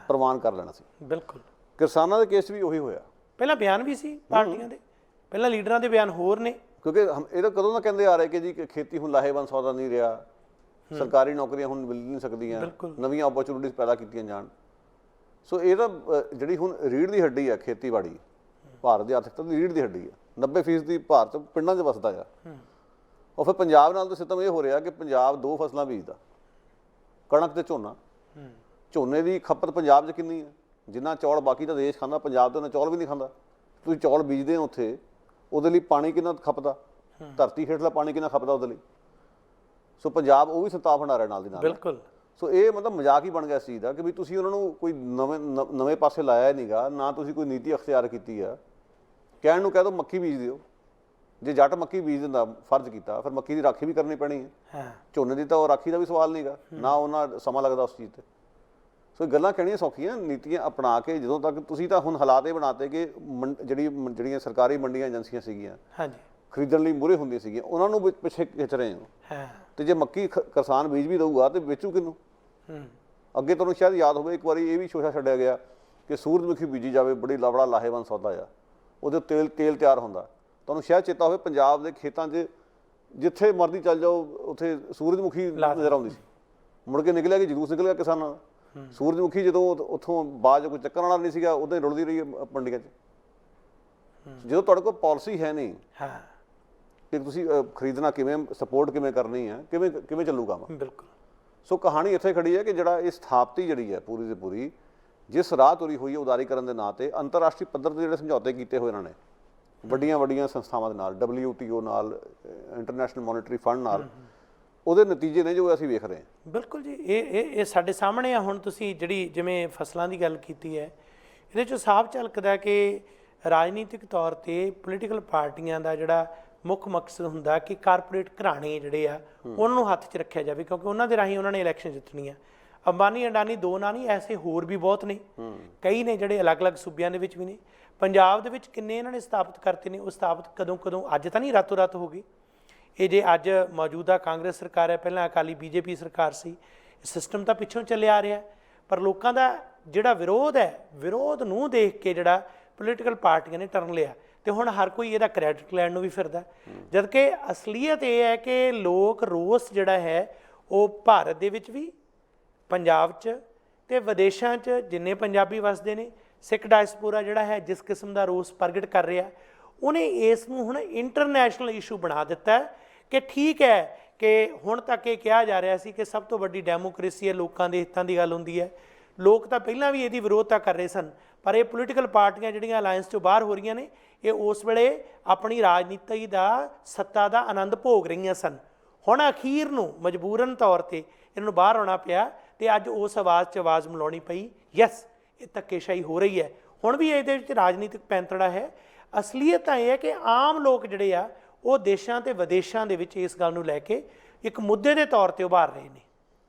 [SPEAKER 1] ਪ੍ਰਵਾਨ ਕਰ ਲੈਣਾ ਸੀ। ਬਿਲਕੁਲ। ਕਿਸਾਨਾਂ ਦੇ ਕੇਸ ਵੀ ਉਹੀ ਹੋਇਆ।
[SPEAKER 2] ਪਹਿਲਾਂ ਬਿਆਨ ਵੀ ਸੀ ਪਾਰਟੀਆਂ ਦੇ, ਪਹਿਲਾਂ ਲੀਡਰਾਂ ਦੇ ਬਿਆਨ ਹੋਰ ਨੇ,
[SPEAKER 1] ਕਿਉਂਕਿ ਇਹ ਤਾਂ ਕਦੋਂ ਦਾ ਕਹਿੰਦੇ ਆ ਰਹੇ ਕਿ ਜੀ ਖੇਤੀ ਹੁਣ ਲਾਹੇਵੰਦ ਸੌਦਾ ਨਹੀਂ ਰਿਹਾ, ਸਰਕਾਰੀ ਨੌਕਰੀਆਂ ਹੁਣ ਮਿਲ ਨਹੀਂ ਸਕਦੀਆਂ, ਨਵੀਆਂ ਓਪਰਚੁਨਿਟੀਜ਼ ਪੈਦਾ ਕੀਤੀਆਂ ਜਾਣ। ਸੋ ਇਹ ਤਾਂ ਜਿਹੜੀ ਹੁਣ ਰੀੜ੍ਹ ਦੀ ਹੱਡੀ ਆ ਖੇਤੀਬਾੜੀ, ਭਾਰਤ ਦੀ ਆਰਥਿਕਤਾ ਦੀ ਰੀੜ੍ਹ ਦੀ ਹੱਡੀ ਆ। 90% ਭਾਰਤ ਪਿੰਡਾਂ 'ਚ ਵਸਦਾ ਆ। ਉਹ ਫਿਰ ਪੰਜਾਬ ਨਾਲ ਤਾਂ ਸਿਸਟਮ ਇਹ ਹੋ ਰਿਹਾ ਕਿ ਪੰਜਾਬ 2 ਫਸਲਾਂ ਬੀਜਦਾ, ਕਣਕ ਤੇ ਝੋਨਾ। ਝੋਨੇ ਦੀ ਖਪਤ ਪੰਜਾਬ 'ਚ ਕਿੰਨੀ ਹੈ? ਜਿੰਨਾ ਚੌਲ ਬਾਕੀ ਦਾ ਦੇਸ਼ ਖਾਂਦਾ, ਪੰਜਾਬ ਤੋਂ ਉਹਨਾਂ ਚੌਲ ਵੀ ਨਹੀਂ ਖਾਂਦਾ। ਤੁਸੀਂ ਚੌਲ ਬੀਜਦੇ ਹੋ ਉੱਥੇ, ਉਹਦੇ ਲਈ ਪਾਣੀ ਕਿੰਨਾ ਖਪਦਾ, ਧਰਤੀ ਹੇਠਲਾ ਪਾਣੀ ਕਿੰਨਾ ਖਪਦਾ ਉਹਦੇ ਲਈ। ਸੋ ਪੰਜਾਬ ਉਹ ਵੀ ਸੰਤਾਪ ਹੰਡਾ ਰਿਹਾ ਨਾਲ ਦੀ ਨਾਲ।
[SPEAKER 2] ਬਿਲਕੁਲ।
[SPEAKER 1] ਸੋ ਇਹ ਮਤਲਬ ਮਜ਼ਾਕ ਹੀ ਬਣ ਗਿਆ ਇਸ ਚੀਜ਼ ਦਾ ਕਿ ਵੀ ਤੁਸੀਂ ਉਹਨਾਂ ਨੂੰ ਕੋਈ ਨਵੇਂ ਪਾਸੇ ਲਾਇਆ ਨਹੀਂਗਾ, ਨਾ ਤੁਸੀਂ ਕੋਈ ਨੀਤੀ ਅਖਤਿਆਰ ਕੀਤੀ ਆ। ਕਹਿਣ ਨੂੰ ਕਹਿ ਦੋ ਮੱਕੀ ਬੀਜ ਦਿਓ, ਜੇ ਜੱਟ ਮੱਕੀ ਬੀਜ ਦਿੰਦਾ ਫਰਜ਼ ਕੀਤਾ, ਫਿਰ ਮੱਕੀ ਦੀ ਰਾਖੀ ਵੀ ਕਰਨੀ ਪੈਣੀ ਹੈ। ਝੋਨੇ ਦੀ ਤਾਂ ਉਹ ਰਾਖੀ ਦਾ ਵੀ ਸਵਾਲ ਨਹੀਂਗਾ, ਨਾ ਉਹਨਾਂ ਸਮਾਂ ਲੱਗਦਾ ਉਸ ਚੀਜ਼ ਤੇ। ਸੋ ਗੱਲਾਂ ਕਹਿਣੀਆਂ ਸੌਖੀਆਂ, ਨੀਤੀਆਂ ਅਪਣਾ ਕੇ ਜਦੋਂ ਤੱਕ ਤੁਸੀਂ ਤਾਂ ਹੁਣ ਹਾਲਾਤ ਇਹ ਬਣਾਤੇ ਕਿ ਜਿਹੜੀਆਂ ਸਰਕਾਰੀ ਮੰਡੀਆਂ ਏਜੰਸੀਆਂ ਸੀਗੀਆਂ ਖਰੀਦਣ ਲਈ ਮੂਹਰੇ ਹੁੰਦੀਆਂ ਸੀਗੀਆਂ, ਉਹਨਾਂ ਨੂੰ ਪਿੱਛੇ ਖਿੱਚ ਰਹੇ ਹੋ। ਤੇ ਜੇ ਮੱਕੀ ਕਿਸਾਨ ਬੀਜ ਵੀ ਦਊਗਾ ਤੇ ਵੇਚੂ ਕਿਹਨੂੰ? ਅੱਗੇ ਤੁਹਾਨੂੰ ਸ਼ਾਇਦ ਯਾਦ ਹੋਵੇ ਇੱਕ ਵਾਰੀ ਇਹ ਵੀ ਸ਼ੋਸ਼ਾ ਛੱਡਿਆ ਗਿਆ ਕਿ ਸੂਰਜਮੁਖੀ ਬੀਜੀ ਜਾਵੇ, ਬੜਾ ਲਾਹੇਵੰਦ ਸੌਦਾ ਆ, ਉਹਦੇ ਤੇਲ ਤਿਆਰ ਹੁੰਦਾ। ਤੁਹਾਨੂੰ ਸ਼ਾਇਦ ਚੇਤਾ ਹੋਵੇ ਪੰਜਾਬ ਦੇ ਖੇਤਾਂ 'ਚ ਜਿੱਥੇ ਮਰਜ਼ੀ ਚੱਲ ਜਾਓ ਉੱਥੇ ਸੂਰਜਮੁਖੀ ਨਜ਼ਰ ਆਉਂਦੀ ਸੀ। ਮੁੜ ਕੇ ਨਿਕਲਿਆ ਕਿ ਜਲੂਸ ਨਿਕਲ ਗਿਆ ਕਿਸਾਨਾਂ ਦਾ। ਸੂਰਜਮੁਖੀ ਜਦੋਂ ਉੱਥੋਂ ਬਾਅਦ ਕੋਈ ਚੱਕਣ ਵਾਲਾ ਨਹੀਂ ਸੀਗਾ, ਉਦੋਂ ਰੁਲਦੀ ਰਹੀ ਮੰਡੀਆਂ 'ਚ। ਜਦੋਂ ਤੁਹਾਡੇ ਕੋਲ ਪਾਲਿਸੀ ਹੈ ਨਹੀਂ ਕਿ ਤੁਸੀਂ ਖਰੀਦਣਾ ਕਿਵੇਂ, ਸਪੋਰਟ ਕਿਵੇਂ ਕਰਨੀ ਹੈ, ਕਿਵੇਂ ਚੱਲੂਗਾ? ਬਿਲਕੁਲ। ਸੋ ਕਹਾਣੀ ਇੱਥੇ ਖੜੀ ਹੈ ਕਿ ਜਿਹੜਾ ਇਹ ਸਥਾਪਤੀ ਜਿਹੜੀ ਹੈ ਪੂਰੀ ਦੀ ਪੂਰੀ, ਜਿਸ ਰਾਹ ਤੁਰੀ ਹੋਈ ਹੈ ਉਦਾਰੀਕਰਨ ਦੇ ਨਾਂ 'ਤੇ, ਅੰਤਰਰਾਸ਼ਟਰੀ ਪੱਧਰ 'ਤੇ ਜਿਹੜੇ ਸਮਝੌਤੇ ਕੀਤੇ ਹੋਏ ਇਹਨਾਂ ਨੇ ਵੱਡੀਆਂ ਸੰਸਥਾਵਾਂ ਦੇ ਨਾਲ, WTO ਨਾਲ, ਇੰਟਰਨੈਸ਼ਨਲ ਮੋਨੀਟਰੀ ਫੰਡ ਨਾਲ, ਉਹਦੇ ਨਤੀਜੇ ਨੇ ਜੋ ਅਸੀਂ ਵੇਖ ਰਹੇ ਹਾਂ।
[SPEAKER 2] ਬਿਲਕੁਲ ਜੀ, ਇਹ ਸਾਡੇ ਸਾਹਮਣੇ ਆ। ਹੁਣ ਤੁਸੀਂ ਜਿਹੜੀ ਜਿਵੇਂ ਫਸਲਾਂ ਦੀ ਗੱਲ ਕੀਤੀ ਹੈ, ਇਹਦੇ 'ਚੋਂ ਸਾਫ਼ ਝਲਕਦਾ ਕਿ ਰਾਜਨੀਤਿਕ ਤੌਰ 'ਤੇ ਪੋਲੀਟੀਕਲ ਪਾਰਟੀਆਂ ਦਾ ਜਿਹੜਾ ਮੁੱਖ ਮਕਸਦ ਹੁੰਦਾ ਕਿ ਕਾਰਪੋਰੇਟ ਘਰਾਣੇ ਜਿਹੜੇ ਆ ਉਹਨਾਂ ਨੂੰ ਹੱਥ 'ਚ ਰੱਖਿਆ ਜਾਵੇ, ਕਿਉਂਕਿ ਉਹਨਾਂ ਦੇ ਰਾਹੀਂ ਉਹਨਾਂ ਨੇ ਇਲੈਕਸ਼ਨ ਜਿੱਤਣੀ ਆ। ਅੰਬਾਨੀ ਅਡਾਨੀ 2 ਨਾਂ ਨਹੀਂ, ਐਸੇ ਹੋਰ ਵੀ ਬਹੁਤ ਨੇ, ਕਈ ਨੇ ਜਿਹੜੇ ਅਲੱਗ-ਅਲੱਗ ਸੂਬਿਆਂ ਦੇ ਵਿੱਚ ਵੀ ਨੇ। ਪੰਜਾਬ ਦੇ ਵਿੱਚ ਕਿੰਨੇ ਇਹਨਾਂ ਨੇ ਸਥਾਪਿਤ ਕਰਤੇ ਨੇ। ਉਹ ਸਥਾਪਿਤ ਕਦੋਂ ਅੱਜ ਤਾਂ ਨਹੀਂ ਰਾਤੋਂ ਰਾਤ ਹੋ ਗਈ। ਇਹ ਜੇ ਅੱਜ ਮੌਜੂਦਾ ਕਾਂਗਰਸ ਸਰਕਾਰ ਹੈ, ਪਹਿਲਾਂ ਅਕਾਲੀ BJP ਸਰਕਾਰ ਸੀ, ਸਿਸਟਮ ਤਾਂ ਪਿੱਛੋਂ ਚੱਲਿਆ ਆ ਰਿਹਾ। ਪਰ ਲੋਕਾਂ ਦਾ ਜਿਹੜਾ ਵਿਰੋਧ ਹੈ, ਵਿਰੋਧ ਨੂੰ ਦੇਖ ਕੇ ਜਿਹੜਾ ਪੋਲੀਟੀਕਲ ਪਾਰਟੀਆਂ ਨੇ ਟਰਨ ਲਿਆ, ਤੇ ਹੁਣ ਹਰ ਕੋਈ ਇਹਦਾ ਕ੍ਰੈਡਿਟ ਲੈਣ ਨੂੰ ਵੀ ਫਿਰਦਾ। ਜਦ ਕਿ ਅਸਲੀਅਤ ਇਹ ਹੈ ਕਿ ਲੋਕ ਰੋਸ ਜਿਹੜਾ ਹੈ ਉਹ ਭਾਰਤ ਦੇ ਵਿੱਚ ਵੀ, ਪੰਜਾਬ 'ਚ ਤੇ ਵਿਦੇਸ਼ਾਂ 'ਚ ਜਿੰਨੇ ਪੰਜਾਬੀ ਵਸਦੇ ਨੇ, ਸਿੱਖ ਡਾਇਸਪੋਰਾ ਜਿਹੜਾ ਹੈ ਜਿਸ ਕਿਸਮ ਦਾ ਰੋਸ ਪ੍ਰਗਟ ਕਰ ਰਿਹਾ, ਉਹਨੇ ਇਸ ਨੂੰ ਹੁਣ ਇੰਟਰਨੈਸ਼ਨਲ ਇਸ਼ੂ ਬਣਾ ਦਿੱਤਾ ਕਿ ਠੀਕ ਹੈ ਕਿ ਹੁਣ ਤੱਕ ਇਹ ਕਿਹਾ ਜਾ ਰਿਹਾ ਸੀ ਕਿ ਸਭ ਤੋਂ ਵੱਡੀ ਡੈਮੋਕ੍ਰੇਸੀ ਹੈ, ਲੋਕਾਂ ਦੇ ਹਿੱਤਾਂ ਦੀ ਗੱਲ ਹੁੰਦੀ ਹੈ। ਲੋਕ ਤਾਂ ਪਹਿਲਾਂ ਵੀ ਇਹਦੀ ਵਿਰੋਧਤਾ ਕਰ ਰਹੇ ਸਨ, ਪਰ ਇਹ ਪੋਲੀਟੀਕਲ ਪਾਰਟੀਆਂ ਜਿਹੜੀਆਂ ਅਲਾਇੰਸ 'ਚੋਂ ਬਾਹਰ ਹੋ ਰਹੀਆਂ ਨੇ, ਇਹ ਉਸ ਵੇਲੇ ਆਪਣੀ ਰਾਜਨੀਤੀ ਦਾ ਸੱਤਾ ਦਾ ਆਨੰਦ ਭੋਗ ਰਹੀਆਂ ਸਨ। ਹੁਣ ਅਖੀਰ ਨੂੰ ਮਜਬੂਰਨ ਤੌਰ 'ਤੇ ਇਹਨਾਂ ਨੂੰ ਬਾਹਰ ਆਉਣਾ ਪਿਆ ਤੇ ਅੱਜ ਉਸ ਆਵਾਜ਼ 'ਚ ਆਵਾਜ਼ ਮਿਲਾਉਣੀ ਪਈ, ਯੈਸ ਇਹ ਧੱਕੇਸ਼ਾਹੀ ਹੋ ਰਹੀ ਹੈ। ਹੁਣ ਵੀ ਇਹਦੇ ਵਿੱਚ ਰਾਜਨੀਤਿਕ ਪੈਂਤੜਾ ਹੈ। ਅਸਲੀਅਤ ਤਾਂ ਇਹ ਹੈ ਕਿ ਆਮ ਲੋਕ ਜਿਹੜੇ ਆ ਉਹ ਦੇਸ਼ਾਂ ਤੇ ਵਿਦੇਸ਼ਾਂ ਦੇ ਵਿੱਚ ਇਸ ਗੱਲ ਨੂੰ ਲੈ ਕੇ ਇੱਕ ਮੁੱਦੇ ਦੇ ਤੌਰ 'ਤੇ ਉਭਾਰ ਰਹੇ ਨੇ।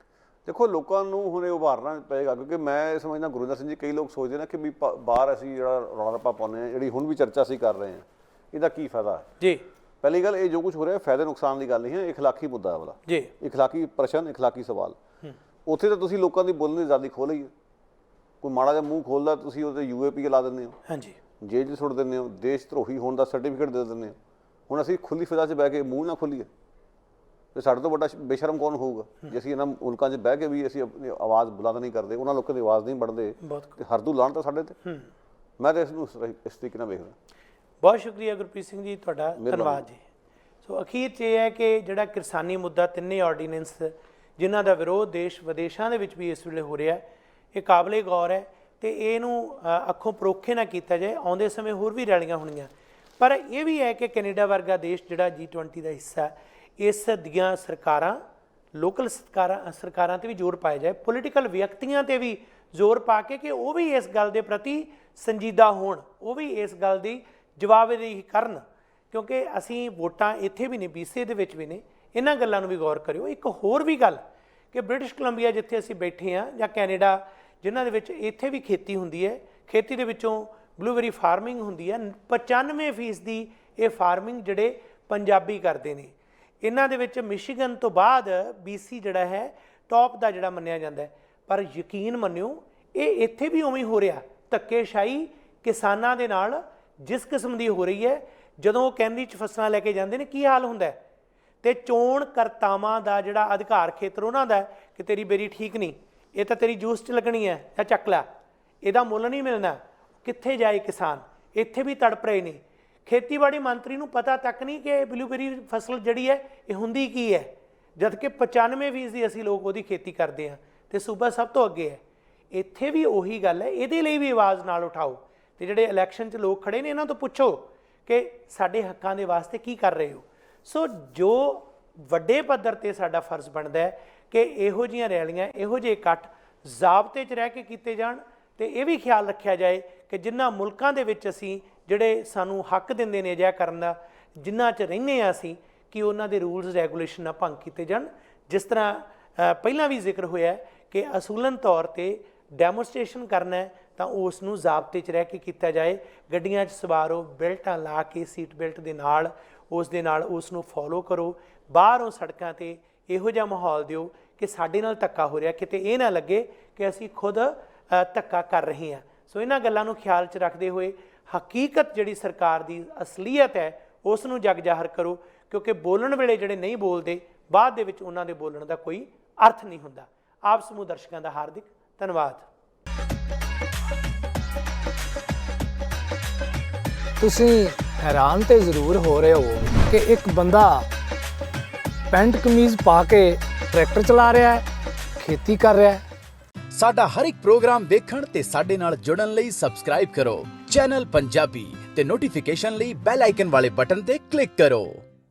[SPEAKER 1] ਦੇਖੋ, ਲੋਕਾਂ ਨੂੰ ਹੁਣ ਇਹ ਉਭਾਰਨਾ ਪਏਗਾ, ਕਿਉਂਕਿ ਮੈਂ ਸਮਝਦਾ ਗੁਰਿੰਦਰ ਸਿੰਘ ਜੀ, ਕਈ ਲੋਕ ਸੋਚਦੇ ਨੇ ਕਿ ਵੀ ਬਾਹਰ ਅਸੀਂ ਜਿਹੜਾ ਰੌਲਾ ਰੱਪਾ ਪਾਉਂਦੇ ਹਾਂ, ਜਿਹੜੀ ਹੁਣ ਵੀ ਚਰਚਾ ਅਸੀਂ ਕਰ ਰਹੇ ਹਾਂ, ਇਹਦਾ ਕੀ ਫਾਇਦਾ ਹੈ ਜੀ? ਪਹਿਲੀ ਗੱਲ, ਇਹ ਜੋ ਕੁਝ ਹੋ ਰਿਹਾ ਫਾਇਦੇ ਨੁਕਸਾਨ ਦੀ ਗੱਲ ਨਹੀਂ ਹੈ, ਇਖਲਾਕੀ ਮੁੱਦਾ ਹੈ ਵਾਲਾ ਜੀ, ਇਖਲਾਕੀ ਪ੍ਰਸ਼ਨ, ਇਖਲਾਕੀ ਸਵਾਲ। ਉੱਥੇ ਤਾਂ ਤੁਸੀਂ ਲੋਕਾਂ ਦੀ ਬੋਲਣ ਦੀ ਆਜ਼ਾਦੀ ਖੋਹ ਲਈ ਹੈ। ਕੋਈ ਮਾੜਾ ਜਿਹਾ ਮੂੰਹ ਖੋਲ੍ਹਦਾ, ਤੁਸੀਂ ਉਹਦੇ UAP ਲਾ ਦਿੰਦੇ ਹੋ, ਹਾਂਜੀ, ਜੇਲ੍ਹ 'ਚ ਸੁੱਟ ਦਿੰਦੇ ਹੋ, ਦੇਸ਼ ਧਰੋਹੀ ਹੋਣ ਦਾ ਸਰਟੀਫਿਕੇਟ ਦੇ ਦਿੰਦੇ ਹੋ। ਹੁਣ ਅਸੀਂ ਖੁੱਲ੍ਹੀ ਫਿਜ਼ਾ 'ਚ ਬਹਿ ਕੇ ਮੂੰਹ ਨਾ ਖੋਲੀਏ ਤੇ ਸਾਡੇ ਤੋਂ ਵੱਡਾ ਬੇਸ਼ਰਮ ਕੌਣ ਹੋਊਗਾ? ਜੇ ਅਸੀਂ ਇਹਨਾਂ ਮੁਲਕਾਂ 'ਚ ਬਹਿ ਕੇ ਵੀ ਅਸੀਂ ਆਪਣੀ ਆਵਾਜ਼ ਬੁਲੰਦ ਨਹੀਂ ਕਰਦੇ, ਉਹਨਾਂ ਲੋਕਾਂ ਦੀ ਆਵਾਜ਼ ਨਹੀਂ ਬਣਦੇ, ਤੇ ਹਰਦੂ ਲਾਣ ਤਾਂ ਸਾਡੇ ਤੇ। ਮੈਂ ਤਾਂ ਇਸ ਨੂੰ ਇਸ ਤਰੀਕੇ ਨਾਲ ਵੇਖਦਾ।
[SPEAKER 2] ਬਹੁਤ ਸ਼ੁਕਰੀਆ ਗੁਰਪ੍ਰੀਤ ਸਿੰਘ ਜੀ, ਤੁਹਾਡਾ ਧੰਨਵਾਦ ਜੀ। ਸੋ ਅਖੀਰ 'ਚ ਇਹ ਹੈ ਕਿ ਜਿਹੜਾ ਕਿਸਾਨੀ ਮੁੱਦਾ, ਤਿੰਨੇ ਆਰਡੀਨੈਂਸ ਜਿਨ੍ਹਾਂ ਦਾ ਵਿਰੋਧ ਦੇਸ਼ ਵਿਦੇਸ਼ਾਂ ਦੇ ਵਿੱਚ ਵੀ ਇਸ ਵੇਲੇ ਹੋ ਰਿਹਾ, ਇਹ ਕਾਬਲੇ ਗੌਰ ਹੈ ਤੇ ਇਹਨੂੰ ਅੱਖੋਂ ਪਰੋਖੇ ਨਾ ਕੀਤਾ ਜਾਏ। ਆਉਂਦੇ ਸਮੇਂ ਹੋਰ ਵੀ ਰੈਲੀਆਂ ਹੋਣੀਆਂ, ਪਰ ਇਹ ਵੀ ਹੈ ਕਿ ਕੈਨੇਡਾ ਵਰਗਾ ਦੇਸ਼ ਜਿਹੜਾ G20 ਦਾ ਹਿੱਸਾ, ਇਸ ਦੀਆਂ ਸਰਕਾਰਾਂ, ਲੋਕਲ ਸਰਕਾਰਾਂ 'ਤੇ ਵੀ ਜ਼ੋਰ ਪਾਇਆ ਜਾਏ, ਪੋਲੀਟੀਕਲ ਵਿਅਕਤੀਆਂ 'ਤੇ ਵੀ ਜ਼ੋਰ ਪਾ ਕੇ ਕਿ ਉਹ ਵੀ ਇਸ ਗੱਲ ਦੇ ਪ੍ਰਤੀ ਸੰਜੀਦਾ ਹੋਣ, ਉਹ ਵੀ ਇਸ ਗੱਲ ਦੀ ਜਵਾਬਦੇਹੀ ਕਰਨ, ਕਿਉਂਕਿ ਅਸੀਂ ਵੋਟਾਂ ਇੱਥੇ ਵੀ ਨੇ, BCA ਦੇ ਵਿੱਚ ਵੀ ਨੇ, ਇਹਨਾਂ ਗੱਲਾਂ ਨੂੰ ਵੀ ਗੌਰ ਕਰਿਓ। ਇੱਕ ਹੋਰ ਵੀ ਗੱਲ ਕਿ ਬ੍ਰਿਟਿਸ਼ ਕੋਲੰਬੀਆ ਜਿੱਥੇ ਅਸੀਂ ਬੈਠੇ ਹਾਂ, ਜਾਂ ਕੈਨੇਡਾ, ਜਿਨ੍ਹਾਂ ਦੇ ਵਿੱਚ ਇੱਥੇ ਵੀ ਖੇਤੀ ਹੁੰਦੀ ਹੈ, ਖੇਤੀ ਦੇ ਵਿੱਚੋਂ ਬਲੂਬੇਰੀ ਫਾਰਮਿੰਗ ਹੁੰਦੀ ਹੈ, 95% ਦੀ ਇਹ ਫਾਰਮਿੰਗ ਜਿਹੜੇ ਪੰਜਾਬੀ ਕਰਦੇ ਨੇ। ਇਹਨਾਂ ਦੇ ਵਿੱਚ ਮਿਸ਼ੀਗਨ ਤੋਂ ਬਾਅਦ BC ਜਿਹੜਾ ਹੈ ਟੌਪ ਦਾ ਜਿਹੜਾ ਮੰਨਿਆ ਜਾਂਦਾ ਹੈ। ਪਰ ਯਕੀਨ ਮੰਨਿਓ, ਇਹ ਇੱਥੇ ਵੀ ਉਵੇਂ ਹੀ ਹੋ ਰਿਹਾ। ਧੱਕੇਸ਼ਾਹੀ ਕਿਸਾਨਾਂ ਦੇ ਨਾਲ ਜਿਸ ਕਿਸਮ ਦੀ ਹੋ ਰਹੀ ਹੈ, ਜਦੋਂ ਉਹ ਕੈਨਰੀ 'ਚ ਫਸਲਾਂ ਲੈ ਕੇ ਜਾਂਦੇ ਨੇ ਕੀ ਹਾਲ ਹੁੰਦਾ ਹੈ। ਤੇ ਚੋਣ ਕਰਤਾਵਾਂ ਦਾ ਜਿਹੜਾ ਅਧਿਕਾਰ ਖੇਤਰ ਉਹਨਾਂ ਦਾ ਹੈ ਕਿ ਤੇਰੀ ਬੇਰੀ ਠੀਕ ਨਹੀਂ, ਇਹ ਤਾਂ ਤੇਰੀ ਜੂਸ 'ਚ ਲੱਗਣੀ ਹੈ ਜਾਂ ਚੱਕ ਲੈ, ਇਹਦਾ ਮੁੱਲ ਨਹੀਂ ਮਿਲਣਾ। ਕਿੱਥੇ ਜਾਏ ਕਿਸਾਨ, ਇੱਥੇ ਵੀ ਤੜਪ ਰਹੇ ਨੇ। ਖੇਤੀਬਾੜੀ ਮੰਤਰੀ ਨੂੰ ਪਤਾ ਤੱਕ ਨਹੀਂ ਕਿ ਬਲੂਬੇਰੀ ਫਸਲ ਜਿਹੜੀ ਹੈ ਇਹ ਹੁੰਦੀ ਕੀ ਹੈ, ਜਦ ਕਿ 95% ਅਸੀਂ ਲੋਕ ਉਹਦੀ ਖੇਤੀ ਕਰਦੇ ਹਾਂ ਤੇ ਸੂਬਾ ਸਭ ਤੋਂ ਅੱਗੇ ਹੈ। ਇੱਥੇ ਵੀ ਉਹੀ ਗੱਲ ਹੈ, ਇਹਦੇ ਲਈ ਵੀ ਆਵਾਜ਼ ਨਾਲ ਉਠਾਓ ਤੇ ਜਿਹੜੇ ਇਲੈਕਸ਼ਨ 'ਚ ਲੋਕ ਖੜੇ ਨੇ ਇਹਨਾਂ ਤੋਂ ਪੁੱਛੋ ਕਿ ਸਾਡੇ ਹੱਕਾਂ ਦੇ ਵਾਸਤੇ ਕੀ ਕਰ ਰਹੇ ਹੋ। ਸੋ ਜੋ ਵੱਡੇ ਪੱਧਰ ਤੇ ਸਾਡਾ ਫਰਜ਼ ਬਣਦਾ ਹੈ ਕਿ ਇਹੋ ਜਿਹੀਆਂ ਰੈਲੀਆਂ, ਇਹੋ ਜਿਹੇ ਇਕੱਠ ਜ਼ਾਬਤੇ 'ਚ ਰਹਿ ਕੇ ਕੀਤੇ ਜਾਣ ਤੇ ਇਹ ਵੀ ਖਿਆਲ ਰੱਖਿਆ ਜਾਏ ਕਿ ਜਿਨ੍ਹਾਂ ਮੁਲਕਾਂ ਦੇ ਵਿੱਚ ਅਸੀਂ ਜਿਹੜੇ ਸਾਨੂੰ ਹੱਕ ਦਿੰਦੇ ਨੇ ਅਜਿਹਾ ਕਰਨ ਦਾ, ਜਿਨ੍ਹਾਂ 'ਚ ਰਹਿੰਦੇ ਹਾਂ ਅਸੀਂ, ਕਿ ਉਹਨਾਂ ਦੇ ਰੂਲਸ ਰੈਗੂਲੇਸ਼ਨ ਨਾ ਭੰਗ ਕੀਤੇ ਜਾਣ। ਜਿਸ ਤਰ੍ਹਾਂ ਪਹਿਲਾਂ ਵੀ ਜ਼ਿਕਰ ਹੋਇਆ ਕਿ ਅਸੂਲਨ ਤੌਰ ਤੇ ਡੈਮੋਸਟ੍ਰੇਸ਼ਨ ਕਰਨਾ ਹੈ ਤਾਂ ਉਸ ਨੂੰ ਜ਼ਾਬਤੇ 'ਚ ਰਹਿ ਕੇ ਕੀਤਾ ਜਾਏ। ਗੱਡੀਆਂ 'ਚ ਸਵਾਰੋ, ਬੈਲਟਾਂ ਲਾ ਕੇ, ਸੀਟ ਬੈਲਟ ਦੇ ਨਾਲ ਉਸ ਨੂੰ ਫੋਲੋ ਕਰੋ। ਬਾਹਰੋਂ ਸੜਕਾਂ 'ਤੇ ਇਹੋ ਜਿਹਾ ਮਾਹੌਲ ਦਿਓ ਕਿ ਸਾਡੇ ਨਾਲ ਧੱਕਾ ਹੋ ਰਿਹਾ, ਕਿਤੇ ਇਹ ਨਾ ਲੱਗੇ ਕਿ ਅਸੀਂ ਖੁਦ ਧੱਕਾ ਕਰ ਰਹੇ ਹਾਂ। ਸੋ ਇਹਨਾਂ ਗੱਲਾਂ ਨੂੰ ਖਿਆਲ 'ਚ ਰੱਖਦੇ ਹੋਏ ਹਕੀਕਤ ਜਿਹੜੀ ਸਰਕਾਰ ਦੀ ਅਸਲੀਅਤ ਹੈ ਉਸ ਨੂੰ ਜਗ ਜ਼ਾਹਰ ਕਰੋ, ਕਿਉਂਕਿ ਬੋਲਣ ਵੇਲੇ ਜਿਹੜੇ ਨਹੀਂ ਬੋਲਦੇ ਬਾਅਦ ਦੇ ਵਿੱਚ ਉਹਨਾਂ ਦੇ ਬੋਲਣ ਦਾ ਕੋਈ ਅਰਥ ਨਹੀਂ ਹੁੰਦਾ। ਆਪ ਸਮੂਹ ਦਰਸ਼ਕਾਂ ਦਾ ਹਾਰਦਿਕ ਧੰਨਵਾਦ।
[SPEAKER 3] ਤੁਸੀਂ ਹੈਰਾਨ ਤੇ ਜ਼ਰੂਰ ਹੋ ਰਹੇ ਹੋ ਕਿ ਇੱਕ ਬੰਦਾ ਪੈਂਟ ਕਮੀਜ਼ ਪਾ ਕੇ ਟਰੈਕਟਰ ਚਲਾ ਰਿਹਾ ਹੈ, ਖੇਤੀ ਕਰ ਰਿਹਾ ਹੈ।
[SPEAKER 4] ਸਾਡਾ ਹਰ ਇੱਕ ਪ੍ਰੋਗਰਾਮ ਦੇਖਣ ਤੇ ਸਾਡੇ ਨਾਲ ਜੁੜਨ ਲਈ ਸਬਸਕ੍ਰਾਈਬ ਕਰੋ ਚੈਨਲ ਪੰਜਾਬੀ ਤੇ ਨੋਟੀਫਿਕੇਸ਼ਨ ਲਈ ਬੈਲ ਆਈਕਨ ਵਾਲੇ ਬਟਨ ਤੇ ਕਲਿੱਕ ਕਰੋ।